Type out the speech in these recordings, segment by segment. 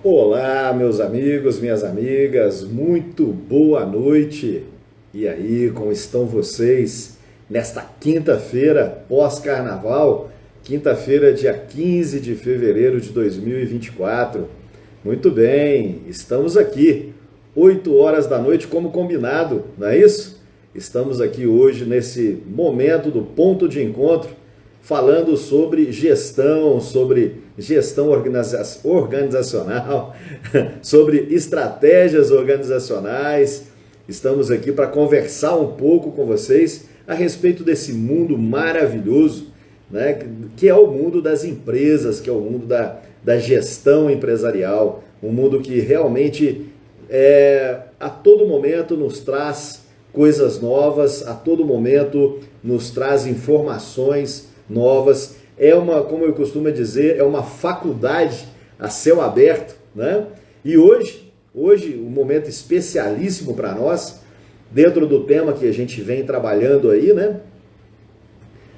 Olá, meus amigos, minhas amigas, muito boa noite. E aí, como estão vocês nesta quinta-feira pós-carnaval? Quinta-feira, dia 15 de fevereiro de 2024. Muito bem, estamos aqui, 8 horas da noite, como combinado, não é isso? Estamos aqui hoje nesse momento do ponto de encontro, falando sobre gestão organizacional, sobre estratégias organizacionais. Estamos aqui para conversar um pouco com vocês a respeito desse mundo maravilhoso, né, que é o mundo das empresas, que é o mundo da gestão empresarial, um mundo que realmente a todo momento nos traz coisas novas, a todo momento nos traz informações novas. Como eu costumo dizer, é uma faculdade a céu aberto, né? E hoje um momento especialíssimo para nós, dentro do tema que a gente vem trabalhando aí, né?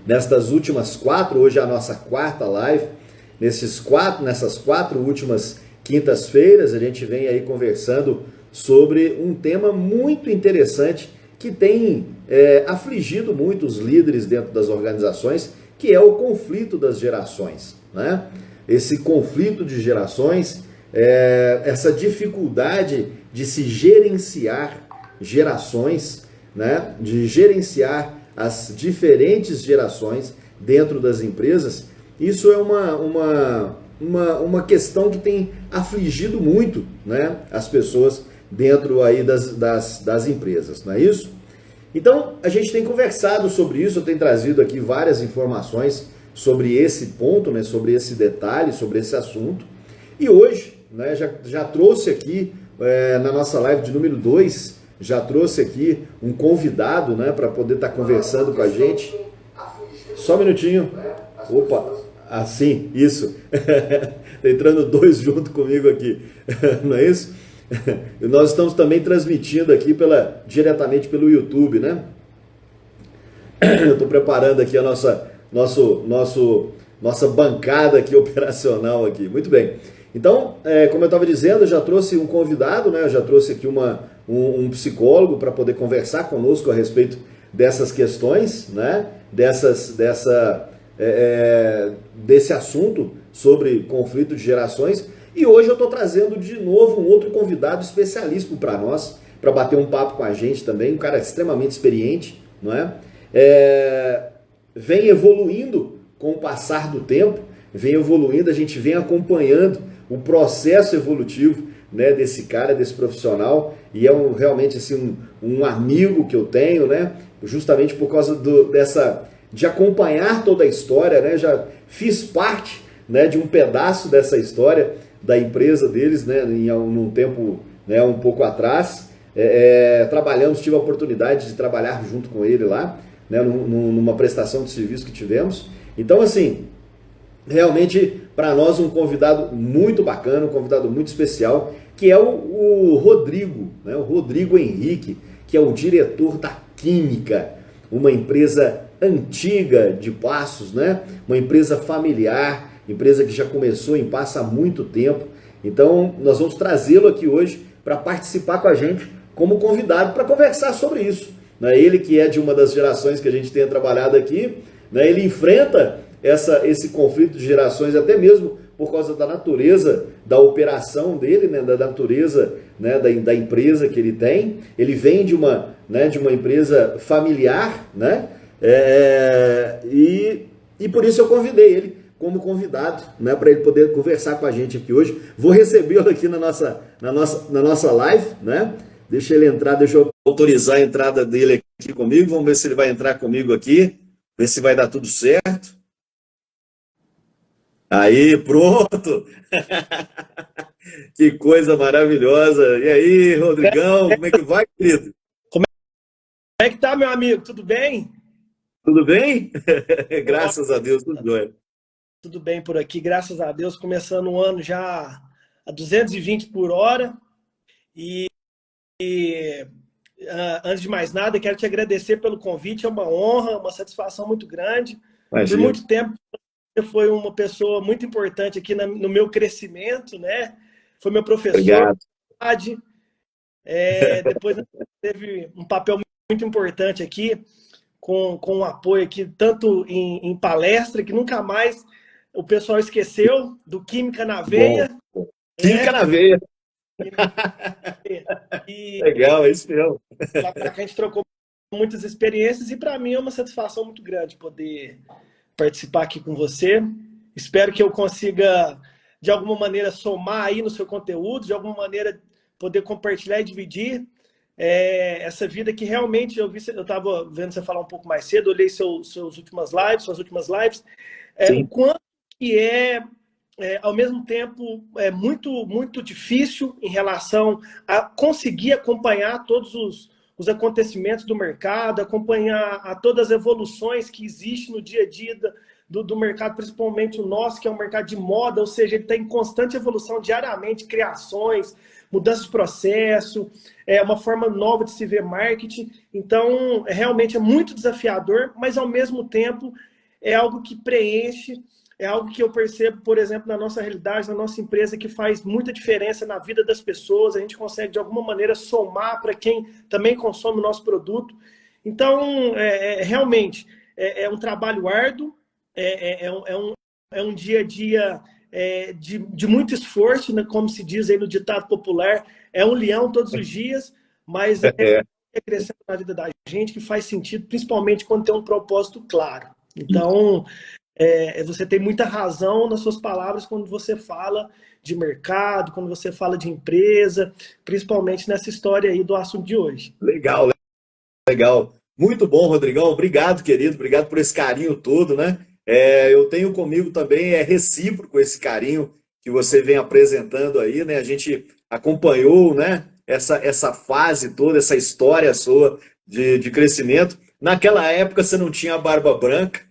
Nestas últimas quatro, hoje é a nossa quarta live, nessas quatro últimas quintas-feiras, a gente vem aí conversando sobre um tema muito interessante que tem afligido muito os líderes dentro das organizações, que é o conflito das gerações, né? Esse conflito de gerações, essa dificuldade de se gerenciar gerações, né? De gerenciar as diferentes gerações dentro das empresas. Isso é uma questão que tem afligido muito, né, as pessoas dentro aí das empresas, não é isso? Então, a gente tem conversado sobre isso, eu tenho trazido aqui várias informações sobre esse ponto, né, sobre esse detalhe, sobre esse assunto. E hoje, né, já trouxe aqui, na nossa live de número 2, já trouxe aqui um convidado, né, para poder estar conversando com a gente. Só um minutinho. Opa, assim, isso. Tá entrando dois junto comigo aqui, não é isso? E nós estamos também transmitindo aqui diretamente pelo YouTube, né? Eu estou preparando aqui a nossa bancada aqui operacional aqui. Muito bem. Então, como eu estava dizendo, eu já trouxe um convidado, né? Eu já trouxe aqui um psicólogo para poder conversar conosco a respeito dessas questões, né? Desse assunto sobre conflito de gerações. E hoje eu estou trazendo de novo um outro convidado especialíssimo para nós, para bater um papo com a gente também, um cara extremamente experiente, não é? Vem evoluindo com o passar do tempo, vem evoluindo, a gente vem acompanhando o processo evolutivo, né, desse cara, desse profissional, e realmente assim, um amigo que eu tenho, né, justamente por causa de acompanhar toda a história, né, já fiz parte, né, de um pedaço dessa história da empresa deles, né, num tempo, né, um pouco atrás. Tive a oportunidade de trabalhar junto com ele lá, né, numa prestação de serviço que tivemos. Então, assim, realmente para nós um convidado muito bacana, um convidado muito especial, que é o Rodrigo, né, o Rodrigo Henrique, que é o diretor da Química, uma empresa antiga de Passos, né, uma empresa familiar, empresa que já começou em Passos há muito tempo. Então, nós vamos trazê-lo aqui hoje para participar com a gente como convidado para conversar sobre isso, né? Ele que é de uma das gerações que a gente tem trabalhado aqui, né? Ele enfrenta esse conflito de gerações até mesmo por causa da natureza da operação dele, né? Da natureza, né? da empresa que ele tem. Ele vem de uma empresa familiar, né? E por isso eu convidei ele como convidado, né, para ele poder conversar com a gente aqui hoje. Vou recebê-lo aqui na nossa live, né? Deixa ele entrar, deixa eu autorizar a entrada dele aqui comigo. Vamos ver se ele vai entrar comigo aqui, ver se vai dar tudo certo. Aí, pronto! Que coisa maravilhosa! E aí, Rodrigão, como é que vai, querido? Como é que tá, meu amigo? Tudo bem? Tudo bem? Graças a Deus, tudo bem. Tudo bem por aqui, graças a Deus, começando o ano já a 220 por hora. Antes de mais nada, quero te agradecer pelo convite, é uma honra, uma satisfação muito grande. Por Imagina. muito tempo, você foi uma pessoa muito importante aqui no meu crescimento, né? foi meu professor. Obrigado. Depois teve um papel muito importante aqui, com um apoio aqui, tanto em palestra, que nunca mais o pessoal esqueceu, do Química na Veia. Bom. Química na veia. E Legal, é isso mesmo. lá pra cá a gente trocou muitas experiências, e para mim é uma satisfação muito grande poder participar aqui com você. Espero que eu consiga, de alguma maneira, somar aí no seu conteúdo, de alguma maneira poder compartilhar e dividir essa vida que realmente eu estava vendo você falar um pouco mais cedo, olhei suas últimas lives, o quanto que ao mesmo tempo, é muito, muito difícil em relação a conseguir acompanhar todos os acontecimentos do mercado, acompanhar todas as evoluções que existem no dia a dia do mercado, principalmente o nosso, que é um mercado de moda, ou seja, ele está em constante evolução diariamente, criações, mudança de processo, uma forma nova de se ver marketing. Então, realmente é muito desafiador, mas ao mesmo tempo é algo que preenche, é algo que eu percebo, por exemplo, na nossa realidade, na nossa empresa, que faz muita diferença na vida das pessoas. A gente consegue, de alguma maneira, somar para quem também consome o nosso produto. Então, realmente, é um trabalho árduo, é um dia a dia de muito esforço, né? Como se diz aí no ditado popular, é um leão todos os dias, mas é crescendo na vida da gente, que faz sentido, principalmente quando tem um propósito claro. Então, você tem muita razão nas suas palavras quando você fala de mercado, quando você fala de empresa, principalmente nessa história aí do assunto de hoje. Legal, legal. Muito bom, Rodrigão. Obrigado, querido. Obrigado por esse carinho todo, né? Eu tenho comigo também, é recíproco esse carinho que você vem apresentando aí, né? A gente acompanhou, né? Essa fase toda, essa história sua de crescimento. Naquela época você não tinha barba branca,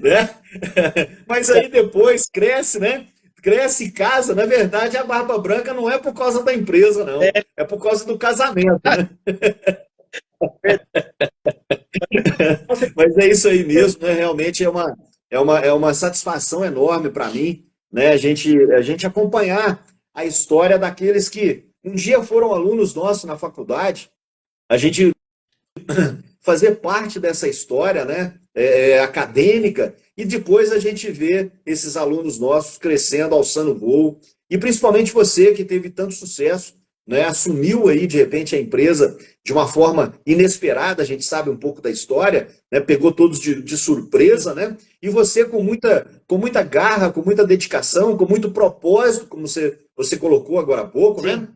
né? Mas aí depois cresce, né? Cresce e casa. Na verdade, a barba branca não é por causa da empresa, não. É por causa do casamento, né? Mas é isso aí mesmo, né? Realmente é uma satisfação enorme para mim, né? A gente acompanhar a história daqueles que um dia foram alunos nossos na faculdade, a gente fazer parte dessa história, né? Acadêmica, e depois a gente vê esses alunos nossos crescendo, alçando voo, e principalmente você que teve tanto sucesso, né? Assumiu aí de repente a empresa de uma forma inesperada, a gente sabe um pouco da história, né? Pegou todos de surpresa, né? E você com muita garra, com muita dedicação, com muito propósito, como você colocou agora há pouco, né?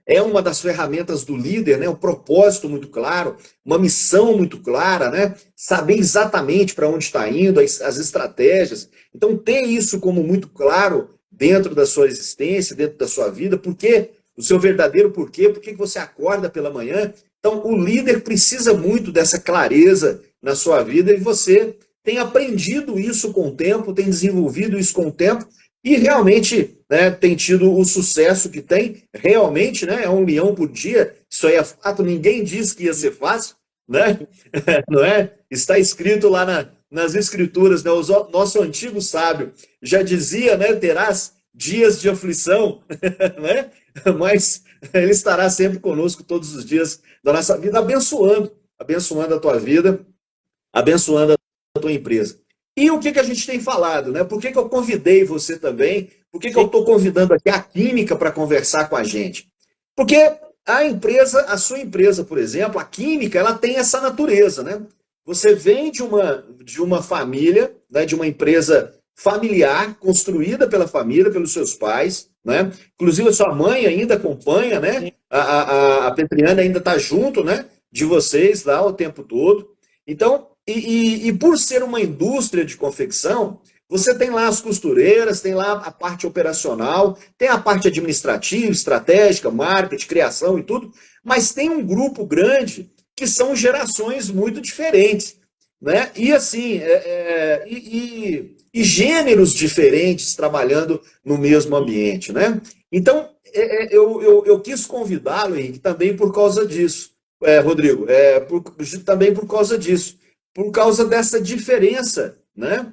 É uma das ferramentas do líder, né? Um propósito muito claro, uma missão muito clara, né? Saber exatamente para onde está indo, as estratégias. Então, ter isso como muito claro dentro da sua existência, dentro da sua vida, porque o seu verdadeiro porquê, por que você acorda pela manhã. Então, o líder precisa muito dessa clareza na sua vida, e você tem aprendido isso com o tempo, tem desenvolvido isso com o tempo, e realmente, né, tem tido o sucesso que tem. Realmente, né, é um leão por dia. Isso aí é fato, ninguém disse que ia ser fácil, né? Não é? Está escrito lá nas escrituras, né? O nosso antigo sábio já dizia, né, terás dias de aflição, né? Mas ele estará sempre conosco todos os dias da nossa vida, abençoando a tua vida, abençoando a tua empresa. E o que a gente tem falado, né? Por que eu convidei você também? Por que eu estou convidando aqui a Química para conversar com a gente? Porque a sua empresa, por exemplo, a Química, ela tem essa natureza, né? Você vem de uma família, né? De uma empresa familiar, construída pela família, pelos seus pais, né? Inclusive a sua mãe ainda acompanha, né? A Petriana ainda está junto, né? De vocês lá o tempo todo. Então, e por ser uma indústria de confecção, você tem lá as costureiras, tem lá a parte operacional, tem a parte administrativa, estratégica, marketing, criação e tudo, mas tem um grupo grande que são gerações muito diferentes, né? E assim, gêneros diferentes trabalhando no mesmo ambiente, né? Então, eu quis convidá-lo, Henrique, também por causa disso, Rodrigo, também por causa disso, por causa dessa diferença, né?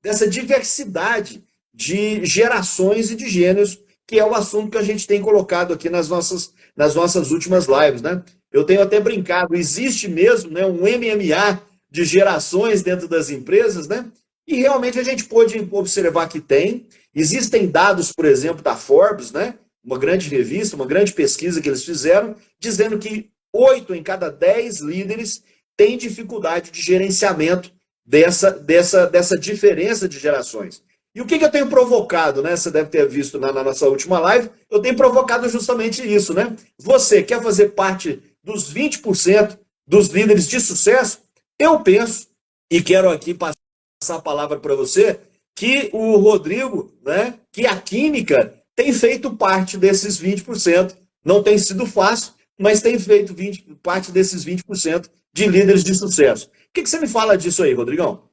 dessa diversidade de gerações e de gêneros, que é o assunto que a gente tem colocado aqui nas nossas últimas lives, né? Eu tenho até brincado, existe mesmo, né, um MMA de gerações dentro das empresas, né? E realmente a gente pôde observar que tem. Existem dados, por exemplo, da Forbes, né? Uma grande revista, uma grande pesquisa que eles fizeram, dizendo que 8 em cada 10 líderes têm dificuldade de gerenciamento dessa diferença de gerações. E o que eu tenho provocado, né? Você deve ter visto na nossa última live, eu tenho provocado justamente isso, né? Você quer fazer parte dos 20% dos líderes de sucesso? Eu penso, e quero aqui passar a palavra para você, que o Rodrigo, né, que a química tem feito parte desses 20%. Não tem sido fácil, mas tem feito parte desses 20% de líderes de sucesso. O que você me fala disso aí, Rodrigão?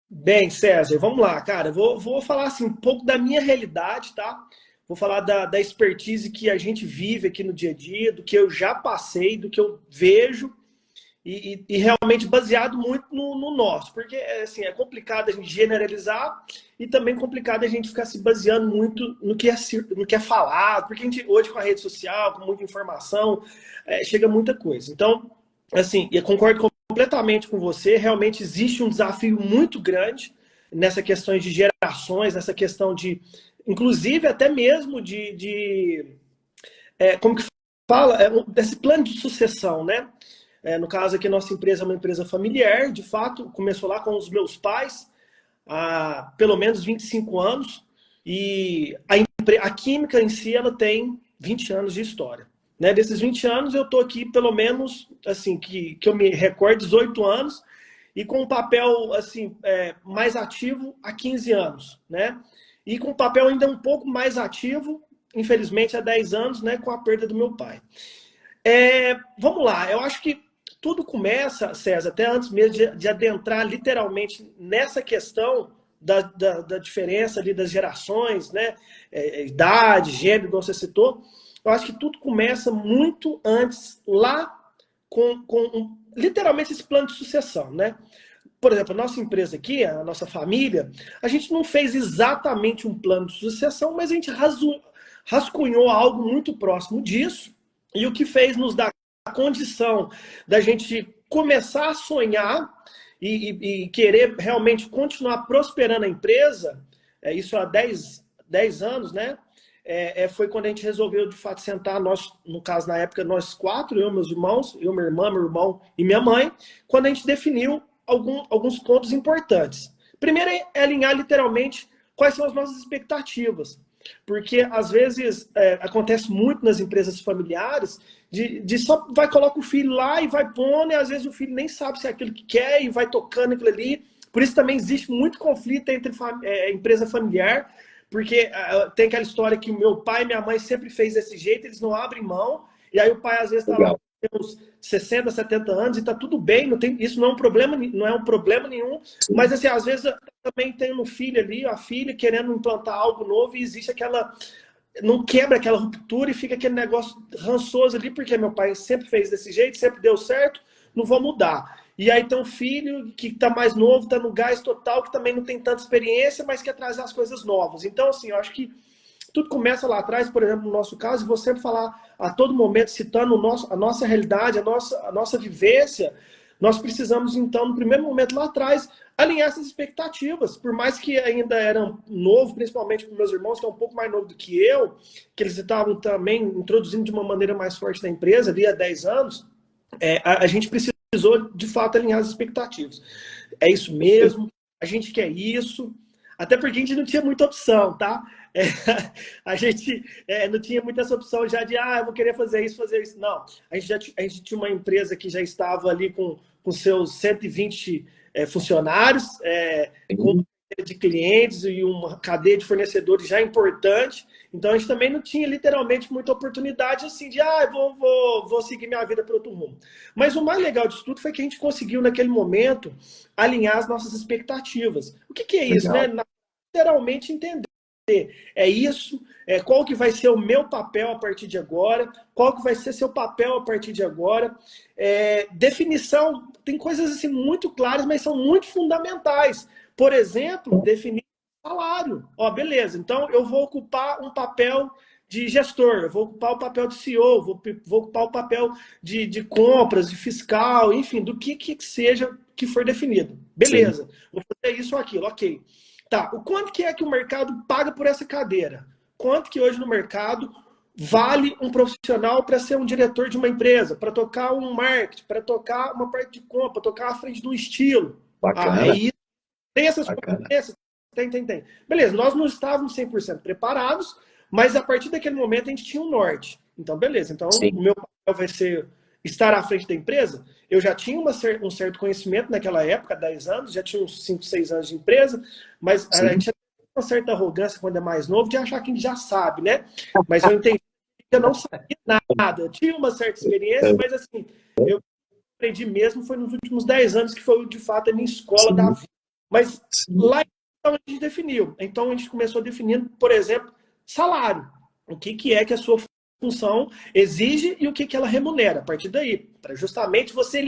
Bem, César, vamos lá, cara. Vou falar assim, um pouco da minha realidade, tá? Vou falar da expertise que a gente vive aqui no dia a dia, do que eu já passei, do que eu vejo e realmente baseado muito no nosso, porque assim, é complicado a gente generalizar e também complicado a gente ficar se baseando muito no que é falado, porque a gente hoje com a rede social, com muita informação, chega muita coisa. Então, assim, eu concordo completamente com você, realmente existe um desafio muito grande nessa questão de gerações, nessa questão de, inclusive até mesmo como que fala, desse plano de sucessão, né? No caso aqui, nossa empresa é uma empresa familiar, de fato, começou lá com os meus pais, há pelo menos 25 anos, e a química em si, ela tem 20 anos de história. Né? Desses 20 anos, eu estou aqui pelo menos, assim, que eu me recordo, 18 anos, e com um papel, assim, mais ativo há 15 anos, né? E com um papel ainda um pouco mais ativo, infelizmente, há 10 anos, né, com a perda do meu pai. Vamos lá, eu acho que tudo começa, César, até antes mesmo de adentrar literalmente nessa questão da diferença ali das gerações, né? Idade, gênero, como você citou. Eu acho que tudo começa muito antes, lá com literalmente esse plano de sucessão, né? Por exemplo, a nossa empresa aqui, a nossa família, a gente não fez exatamente um plano de sucessão, mas a gente rascunhou algo muito próximo disso, e o que fez nos dar a condição da gente começar a sonhar e querer realmente continuar prosperando a empresa, isso há 10 anos, né? Foi quando a gente resolveu, de fato, sentar, nós, no caso, na época, nós quatro, eu, meus irmãos, eu, minha irmã, meu irmão e minha mãe, quando a gente definiu alguns pontos importantes. Primeiro é alinhar literalmente quais são as nossas expectativas. Porque, às vezes, acontece muito nas empresas familiares de só vai, coloca o filho lá e vai pondo, e às vezes o filho nem sabe se é aquilo que quer e vai tocando aquilo ali. Por isso também existe muito conflito entre empresa familiar, porque tem aquela história que o meu pai e minha mãe sempre fez desse jeito, eles não abrem mão, e aí o pai às vezes está lá com uns 60, 70 anos e está tudo bem, não tem, isso não é um problema nenhum, mas assim, às vezes também tem um filho ali, a filha querendo implantar algo novo e existe aquela, não quebra aquela ruptura e fica aquele negócio rançoso ali, porque meu pai sempre fez desse jeito, sempre deu certo, não vou mudar. E aí tem um filho que está mais novo, está no gás total, que também não tem tanta experiência, mas quer trazer as coisas novas. Então, assim, eu acho que tudo começa lá atrás, por exemplo, no nosso caso, e vou sempre falar a todo momento, citando a nossa realidade, a nossa vivência, nós precisamos, então, no primeiro momento lá atrás, alinhar essas expectativas. Por mais que ainda eram novo, principalmente para meus irmãos, que é um pouco mais novo do que eu, que eles estavam também introduzindo de uma maneira mais forte na empresa, ali há 10 anos, a gente precisou, de fato, alinhar as expectativas. É isso mesmo, a gente quer isso, até porque a gente não tinha muita opção, tá? A gente não tinha muita essa opção já de, eu vou querer fazer isso. Não, a gente tinha uma empresa que já estava ali com seus 120 funcionários, com de clientes e uma cadeia de fornecedores já importante. Então a gente também não tinha literalmente muita oportunidade assim de vou seguir minha vida por outro rumo. Mas o mais legal disso tudo foi que a gente conseguiu naquele momento alinhar as nossas expectativas. O que é isso, né? Literalmente entender é isso, qual que vai ser o meu papel a partir de agora, qual que vai ser seu papel a partir de agora. Definição, tem coisas assim muito claras, mas são muito fundamentais. Por exemplo, definir salário. Ó, beleza, então eu vou ocupar um papel de gestor, eu vou ocupar o papel de CEO, vou ocupar o papel de compras, de fiscal, enfim, do que seja que for definido. Beleza, sim, vou fazer isso ou aquilo, ok. Tá, o quanto que é que o mercado paga por essa cadeira? Quanto que hoje no mercado vale um profissional para ser um diretor de uma empresa, para tocar um marketing, para tocar uma parte de compra, para tocar à frente do estilo? Bacana. É isso. Tem essas competências? Tem. Beleza, nós não estávamos 100% preparados, mas a partir daquele momento a gente tinha um norte. Então, beleza. Então, sim, o meu papel vai ser estar à frente da empresa. Eu já tinha um certo conhecimento naquela época, 10 anos, já tinha uns 5, 6 anos de empresa, mas sim, a gente tem uma certa arrogância quando é mais novo de achar que a gente já sabe, né? Mas eu entendi que eu não sabia nada. Eu tinha uma certa experiência, mas assim, eu aprendi mesmo foi nos últimos 10 anos, que foi de fato a minha escola, sim, da vida. Mas sim, lá então, a gente definiu. Então a gente começou definindo, por exemplo, salário. O que é que a sua função exige e o que ela remunera. A partir daí, para justamente você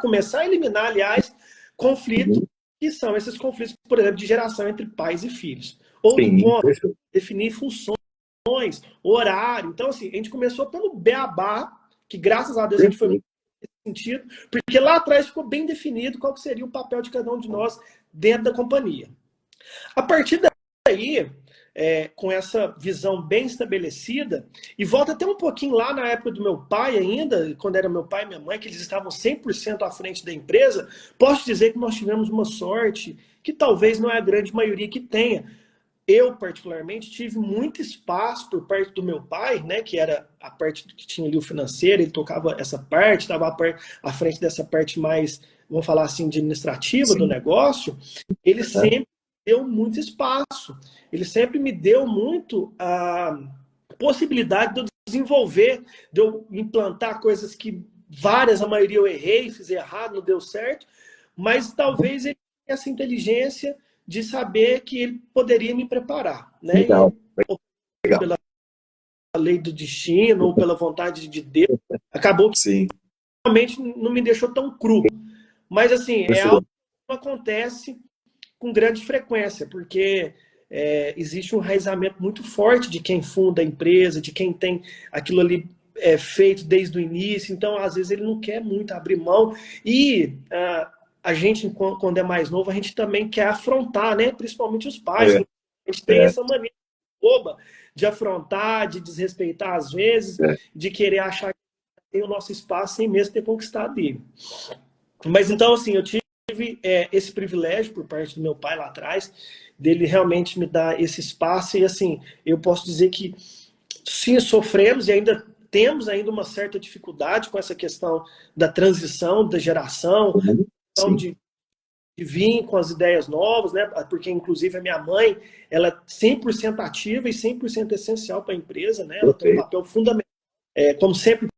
começar a eliminar, aliás, conflitos, que são esses conflitos, por exemplo, de geração entre pais e filhos. Outro ponto, definir funções, horário. Então, assim, a gente começou pelo beabá, que graças a Deus a gente foi nesse sentido, porque lá atrás ficou bem definido qual seria o papel de cada um de nós dentro da companhia. A partir daí, com essa visão bem estabelecida, e volta até um pouquinho lá na época do meu pai ainda, quando era meu pai e minha mãe, que eles estavam 100% à frente da empresa, posso dizer que nós tivemos uma sorte que talvez não é a grande maioria que tenha. Eu, particularmente, tive muito espaço por parte do meu pai, né, que era a parte que tinha ali o financeiro, ele tocava essa parte, estava à frente dessa parte mais, vamos falar assim, administrativa, sim, do negócio. Ele sempre deu muito espaço. Ele sempre me deu muito a possibilidade de eu desenvolver, de eu implantar coisas que a maioria eu errei, fiz errado, não deu certo, mas talvez ele tenha essa inteligência de saber que ele poderia me preparar, né? Legal. E, pela lei do destino ou pela vontade de Deus, acabou que sim, realmente não me deixou tão cru. Mas assim, é algo que não acontece com grande frequência, porque existe um enraizamento muito forte de quem funda a empresa, de quem tem aquilo ali feito desde o início, então às vezes ele não quer muito abrir mão, e a gente, quando é mais novo, a gente também quer afrontar, né? Principalmente os pais, a gente tem essa maneira boba de afrontar, de desrespeitar às vezes, de querer achar que tem o nosso espaço sem mesmo ter conquistado ele. Mas então, assim, eu tive esse privilégio por parte do meu pai lá atrás, dele realmente me dar esse espaço, e assim, eu posso dizer que sim, sofremos e ainda temos uma certa dificuldade com essa questão da transição, da geração, de vir com as ideias novas, né? Porque inclusive a minha mãe, ela é 100% ativa e 100% essencial para a empresa, né? Ela tem um papel fundamental, como sempre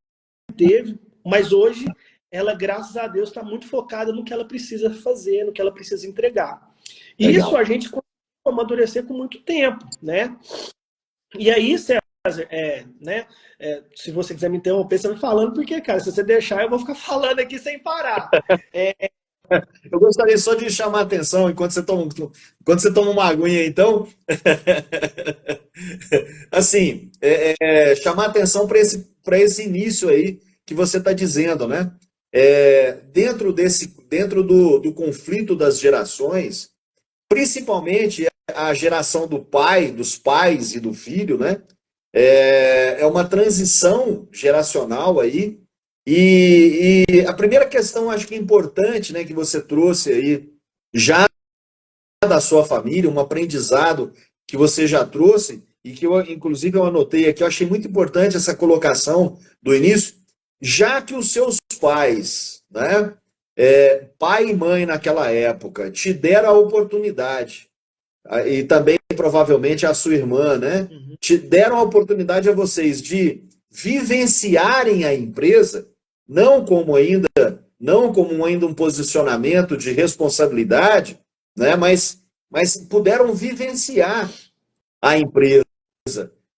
teve, mas hoje ela, graças a Deus, está muito focada no que ela precisa fazer, no que ela precisa entregar. E legal, isso a gente conseguiu amadurecer com muito tempo, né? E aí, César, né? Se você quiser me interromper, você vai falando, porque, cara, se você deixar, eu vou ficar falando aqui sem parar. Eu gostaria só de chamar a atenção, enquanto você toma uma aguinha, então, assim, chamar a atenção para esse início aí que você está dizendo, né? Dentro do conflito das gerações, principalmente a geração dos pais e do filho, né? É uma transição geracional aí. E a primeira questão, acho que é importante, né, que você trouxe aí, já da sua família, um aprendizado que você já trouxe, e que inclusive eu anotei aqui, eu achei muito importante essa colocação do início, já que os seus pais, né, pai e mãe naquela época, te deram a oportunidade, e também provavelmente a sua irmã, né, te deram a oportunidade a vocês de vivenciarem a empresa, não como ainda um posicionamento de responsabilidade, né, mas puderam vivenciar à empresa,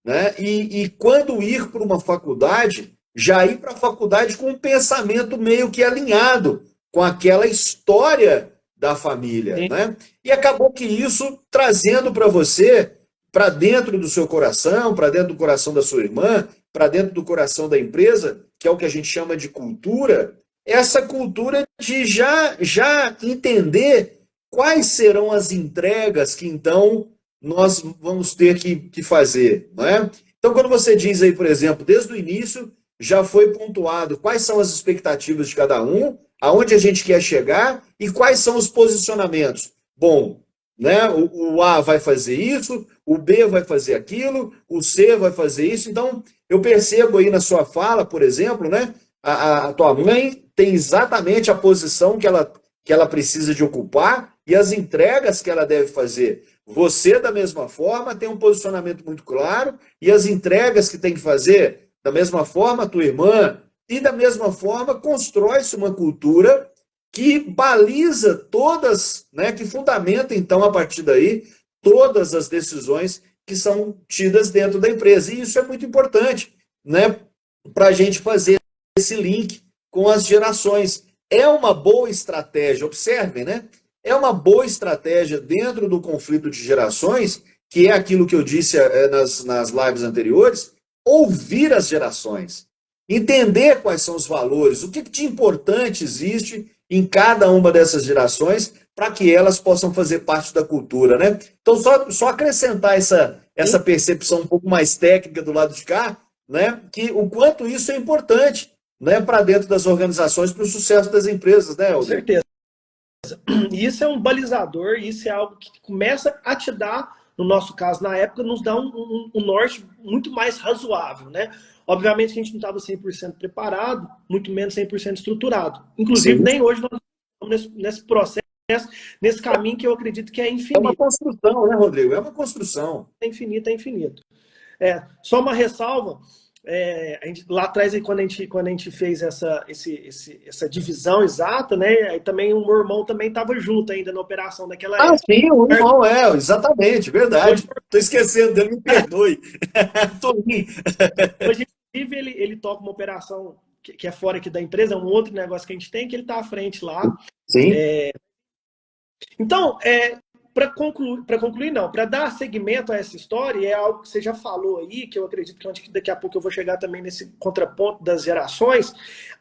né? E quando ir para uma faculdade, já ir para a faculdade com um pensamento meio que alinhado com aquela história da família, Sim. né? E acabou que isso trazendo para você, para dentro do seu coração, para dentro do coração da sua irmã, para dentro do coração da empresa, que é o que a gente chama de cultura, essa cultura de já entender quais serão as entregas que então nós vamos ter que fazer, não é? Então, quando você diz aí, por exemplo, desde o início já foi pontuado quais são as expectativas de cada um, aonde a gente quer chegar e quais são os posicionamentos. Bom, né? O A vai fazer isso, o B vai fazer aquilo, o C vai fazer isso. Então, eu percebo aí na sua fala, por exemplo, né? A tua mãe tem exatamente a posição que ela precisa de ocupar e as entregas que ela deve fazer. Você, da mesma forma, tem um posicionamento muito claro e as entregas que tem que fazer, da mesma forma, a tua irmã, e da mesma forma, constrói-se uma cultura que baliza todas, né, que fundamenta, então, a partir daí, todas as decisões que são tidas dentro da empresa. E isso é muito importante, né, para a gente fazer esse link com as gerações. É uma boa estratégia, observem, né? É uma boa estratégia dentro do conflito de gerações, que é aquilo que eu disse nas lives anteriores, ouvir as gerações, entender quais são os valores, o que de importante existe em cada uma dessas gerações para que elas possam fazer parte da cultura, né? Então, só acrescentar essa percepção um pouco mais técnica do lado de cá, né? Que o quanto isso é importante, né, para dentro das organizações, para o sucesso das empresas, né, Com Helder? certeza. E isso é um balizador, isso é algo que começa a te dar, no nosso caso, na época, nos dá um norte muito mais razoável, né? Obviamente que a gente não estava 100% preparado, muito menos 100% estruturado. Inclusive, Sim. nem hoje nós estamos nesse processo, nesse caminho que eu acredito que é É uma infinito. construção, né, Rodrigo? É uma construção. É infinito, é infinito. Só uma ressalva, lá atrás, quando a gente fez essa divisão exata, né? Aí também o meu irmão também estava junto ainda na operação daquela Ah, época. sim, o irmão, exatamente, Hoje, verdade. Estou esquecendo dele, me perdoe. Toninho. hoje inclusive, ele toca uma operação que é fora aqui da empresa, é um outro negócio que a gente tem, que ele está à frente lá. Sim, Então, para concluir, não, para dar seguimento a essa história, é algo que você já falou aí, que eu acredito que daqui a pouco eu vou chegar também nesse contraponto das gerações,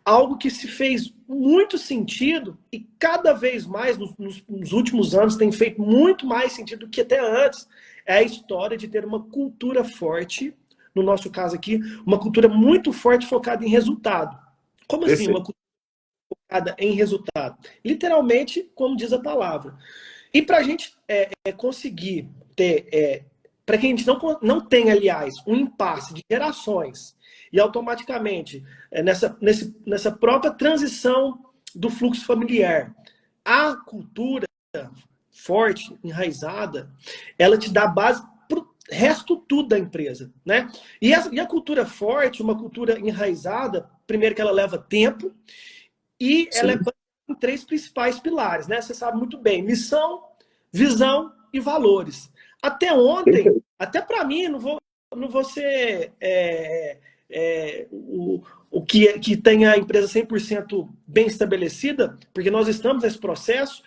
algo que se fez muito sentido e cada vez mais nos últimos anos tem feito muito mais sentido do que até antes, é a história de ter uma cultura forte, no nosso caso aqui, uma cultura muito forte focada em resultado. Como assim, uma perfeito. cultura focada em resultado? Literalmente, como diz a palavra. E para a gente conseguir ter, para que a gente não tenha, aliás, um impasse de gerações e automaticamente, nessa própria transição do fluxo familiar, a cultura forte, enraizada, ela te dá base para o resto tudo da empresa, né? E a cultura forte, uma cultura enraizada, primeiro que ela leva tempo, e ela é Sim, baseada em três principais pilares, né? Você sabe muito bem: missão, visão e valores. Até ontem, perfeito. até para mim, não vou ser o que tenha a empresa 100% bem estabelecida, porque nós estamos nesse processo,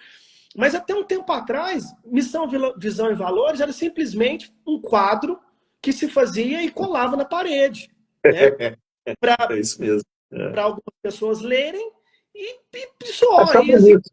mas até um tempo atrás, missão, visão e valores era simplesmente um quadro que se fazia e colava na parede, né? É isso mesmo. É. Para algumas pessoas lerem e só. Achar E assim, bonito.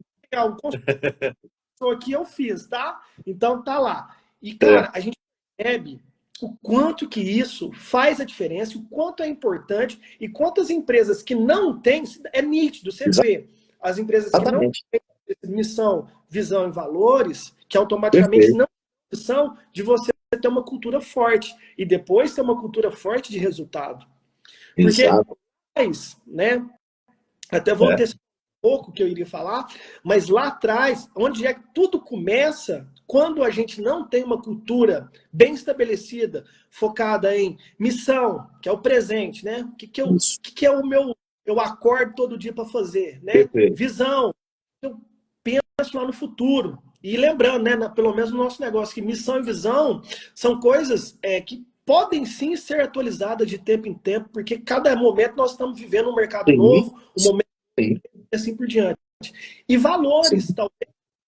aqui eu fiz, tá? Então tá lá. E, É, cara, a gente percebe o quanto que isso faz a diferença, o quanto é importante e quantas empresas que não têm, é nítido, você vê, as empresas que não exatamente. têm missão, visão e valores, que automaticamente Perfeito. não têm condição de você ter uma cultura forte e depois ter uma cultura forte de resultado. Porque, Exato. né, até vou É, ter um pouco que eu iria falar, mas lá atrás, onde é que tudo começa, quando a gente não tem uma cultura bem estabelecida, focada em missão, que é o presente, né? isso. Que é o meu, eu acordo todo dia para fazer, né? Perfeito. Visão, eu penso lá no futuro. E lembrando, né, pelo menos no nosso negócio, que missão e visão são coisas que podem sim ser atualizadas de tempo em tempo, porque cada momento nós estamos vivendo um mercado Sim, novo, um momento sim, e assim por diante. E sim. valores,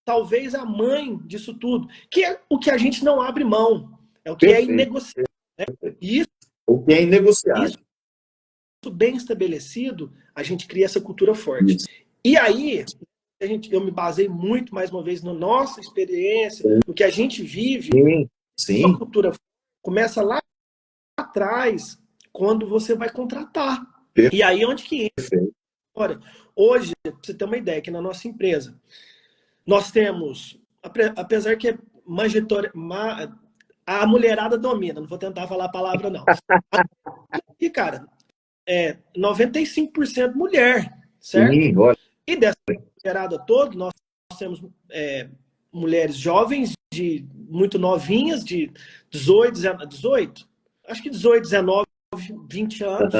talvez a mãe disso tudo, que é o que a gente não abre mão, é o que é Perfeito. inegociável. E O que é isso inegociável. bem estabelecido, a gente cria essa cultura forte. Isso. E aí, eu me basei muito, mais uma vez, na nossa experiência, no que a gente vive, Sim, a sim. cultura começa lá atrás, quando você vai contratar. E aí, onde que entra? Perfeito. Olha, hoje, para você ter uma ideia, que na nossa empresa, nós temos, apesar que a mulherada domina, não vou tentar falar a palavra, não. E, cara, 95% mulher, certo? Sim, olha. E dessa mulherada toda, nós temos mulheres jovens, muito novinhas, de 18, acho que 18, 19, 20 Aham. anos.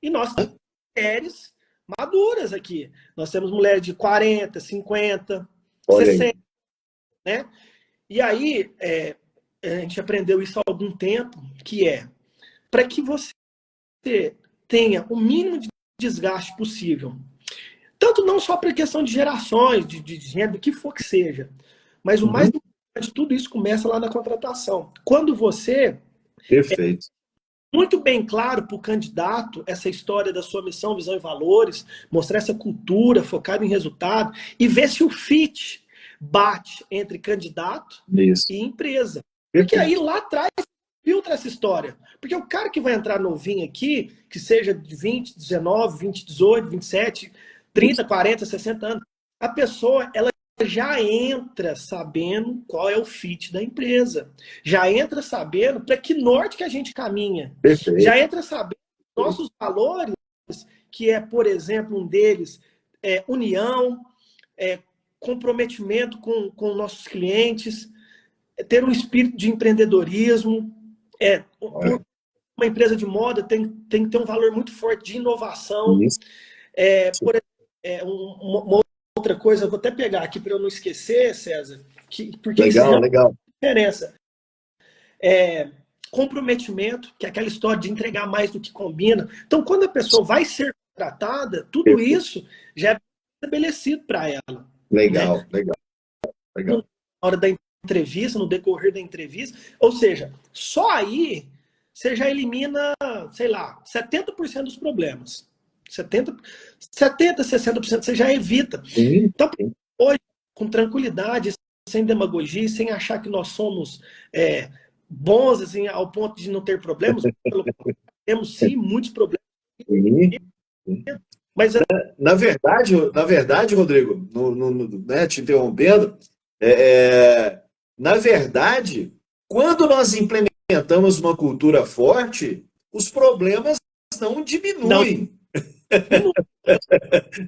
E nós temos mulheres maduras aqui. Nós temos mulheres de 40, 50, Olha aí. 60, né? E aí, a gente aprendeu isso há algum tempo, que para que você tenha o mínimo de desgaste possível. Tanto não só para questão de gerações, de gênero, o que for que seja. Mas o mais Uhum. importante, tudo isso começa lá na contratação. Quando você, Perfeito. muito bem claro para o candidato, essa história da sua missão, visão e valores, mostrar essa cultura focada em resultado e ver se o fit bate entre candidato Isso. e empresa. Porque aí Perfeito. lá atrás filtra essa história. Porque o cara que vai entrar novinho aqui, que seja de 20, 19, 20, 18, 27, Isso. 30, 40, 60 anos, a pessoa ela já entra sabendo qual é o fit da empresa. Já entra sabendo para que norte que a gente caminha. Já Perfeito. entra sabendo nossos valores, que é, por exemplo, um deles, união, é, comprometimento com nossos clientes, ter um espírito de empreendedorismo. Olha. Uma empresa de moda tem que ter um valor muito forte de inovação. Isso. Por exemplo, uma outra coisa, eu vou até pegar aqui para eu não esquecer, César, porque isso Legal, realmente legal. faz diferença. Comprometimento, que é aquela história de entregar mais do que combina. Então, quando a pessoa vai ser contratada, tudo Perfeito. isso já é estabelecido para ela. Né? Legal, legal, Na legal. hora da entrevista, no decorrer da entrevista. Ou seja, só aí você já elimina, sei lá, 70% dos problemas. 60% você já evita. Sim, Então, sim. hoje, com tranquilidade, sem demagogia, sem achar que nós somos bons assim, ao ponto de não ter problemas, temos sim muitos problemas. Sim, sim. Mas Na verdade, Rodrigo, né, te interrompendo, na verdade, quando nós implementamos uma cultura forte, os problemas não não, diminuem,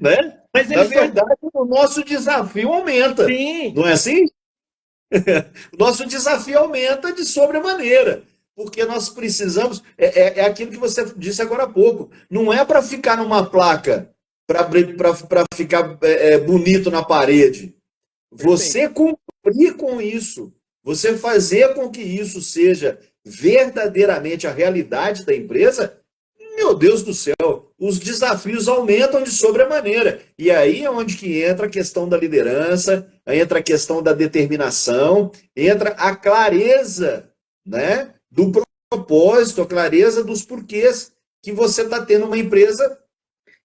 né? mas Na eles são verdade, o nosso desafio aumenta, sim, não é assim? O nosso desafio aumenta de sobremaneira, porque nós precisamos. É aquilo que você disse agora há pouco. Não é para ficar numa placa, para ficar bonito na parede. perfeito. Você cumprir com isso, você fazer com que isso seja verdadeiramente a realidade da empresa, meu Deus do céu, os desafios aumentam de sobremaneira. E aí é onde que entra a questão da liderança, entra a questão da determinação, entra a clareza, né, do propósito, a clareza dos porquês que você está tendo uma empresa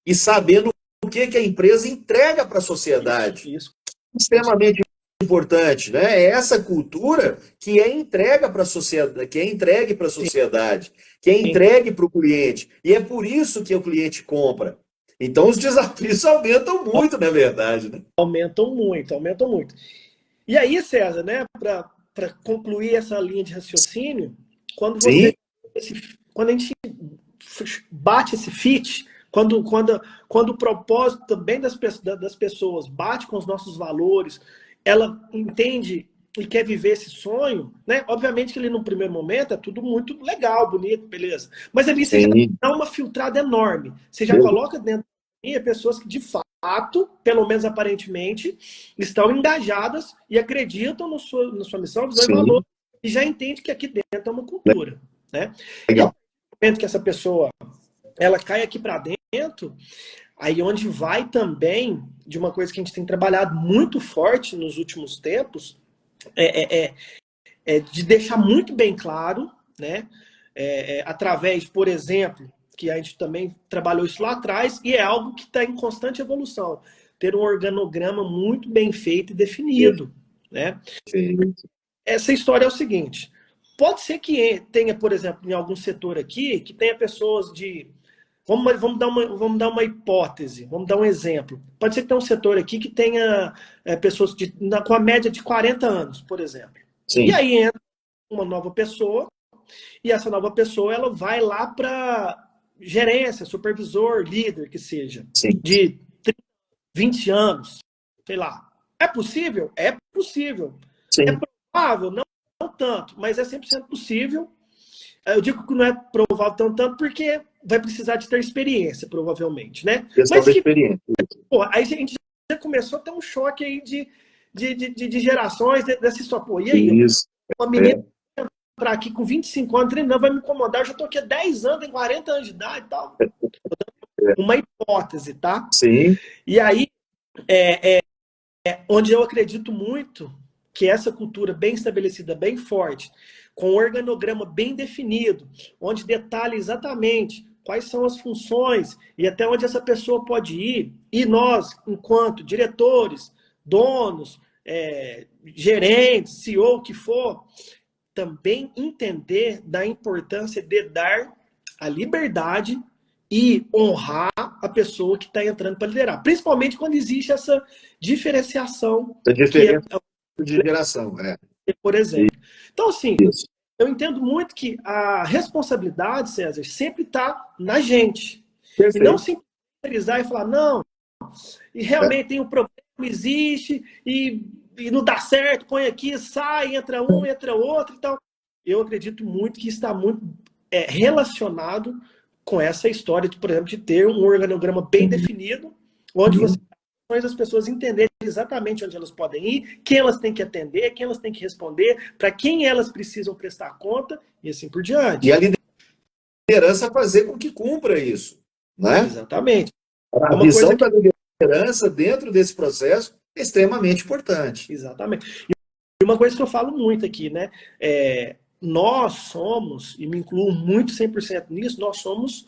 e sabendo o que, que a empresa entrega para a sociedade. Isso. Extremamente importante, né? É essa cultura que é entrega para a sociedade, que é entregue para a Sim, sociedade, que é sim. entregue para o cliente. E é por isso que o cliente compra. Então os desafios aumentam muito, na verdade, né? Aumentam muito, aumentam muito. E aí, César, né, para concluir essa linha de raciocínio, quando Sim, quando a gente bate esse fit, quando o propósito também das pessoas bate com os nossos valores, ela entende e quer viver esse sonho, né? Obviamente que ali no primeiro momento é tudo muito legal, bonito, beleza. Mas ali você já sim. dá uma filtrada enorme. Você já coloca dentro de pessoas que de fato fato, pelo menos aparentemente, estão engajadas e acreditam no na sua missão, visão e valor, e já entende que aqui dentro é uma cultura, né? E no momento que essa pessoa ela cai aqui para dentro, aí onde vai também de uma coisa que a gente tem trabalhado muito forte nos últimos tempos, é de deixar muito bem claro, né? Através, por exemplo, que a gente também trabalhou isso lá atrás, e é algo que está em constante evolução, ter um organograma muito bem feito e definido, né? Essa história é o seguinte, pode ser que tenha, por exemplo, em algum setor aqui, que tenha pessoas de... Vamos dar uma hipótese, vamos dar um exemplo. Pode ser que tenha um setor aqui que tenha pessoas com a média de 40 anos, por exemplo. Sim. E aí entra uma nova pessoa, e essa nova pessoa ela vai lá para gerência, supervisor, líder, que seja, Sim. de 30, 20 anos, sei lá. É possível? É possível. Sim. É provável? Não, não tanto, mas é 100% possível. Eu digo que não é provável tanto porque vai precisar de ter experiência, provavelmente, né? Questão mas da experiência. Pô, aí a gente já começou a ter um choque aí de gerações dessa história. Pô, e aí? Isso. Uma menina entrar aqui com 25 anos treinando vai me incomodar. Eu já tô aqui há 10 anos, tem 40 anos de idade e tal. Uma hipótese, tá? Sim. E aí, onde eu acredito muito que essa cultura bem estabelecida, bem forte, com um organograma bem definido, onde detalha exatamente quais são as funções e até onde essa pessoa pode ir, e nós, enquanto diretores, donos, gerentes, CEO, o que for, também entender da importância de dar a liberdade e honrar a pessoa que está entrando para liderar. Principalmente quando existe essa diferenciação. A diferença de geração, por exemplo. Então, assim, Isso. eu entendo muito que a responsabilidade, César, sempre está na gente. Perfeito. E não simplesmente e falar, não, e realmente tem um problema, existe, e não dá certo, põe aqui, sai, entra um, entra outro e tal. Eu acredito muito que está muito relacionado com essa história, por exemplo, de ter um organograma bem definido, onde você faz as pessoas entenderem exatamente onde elas podem ir, quem elas têm que atender, quem elas têm que responder, para quem elas precisam prestar conta, e assim por diante. E a liderança fazer com que cumpra isso, né? Exatamente. A visão da liderança dentro desse processo é extremamente importante. Exatamente. E uma coisa que eu falo muito aqui, né? Nós somos, e me incluo muito 100% nisso, nós somos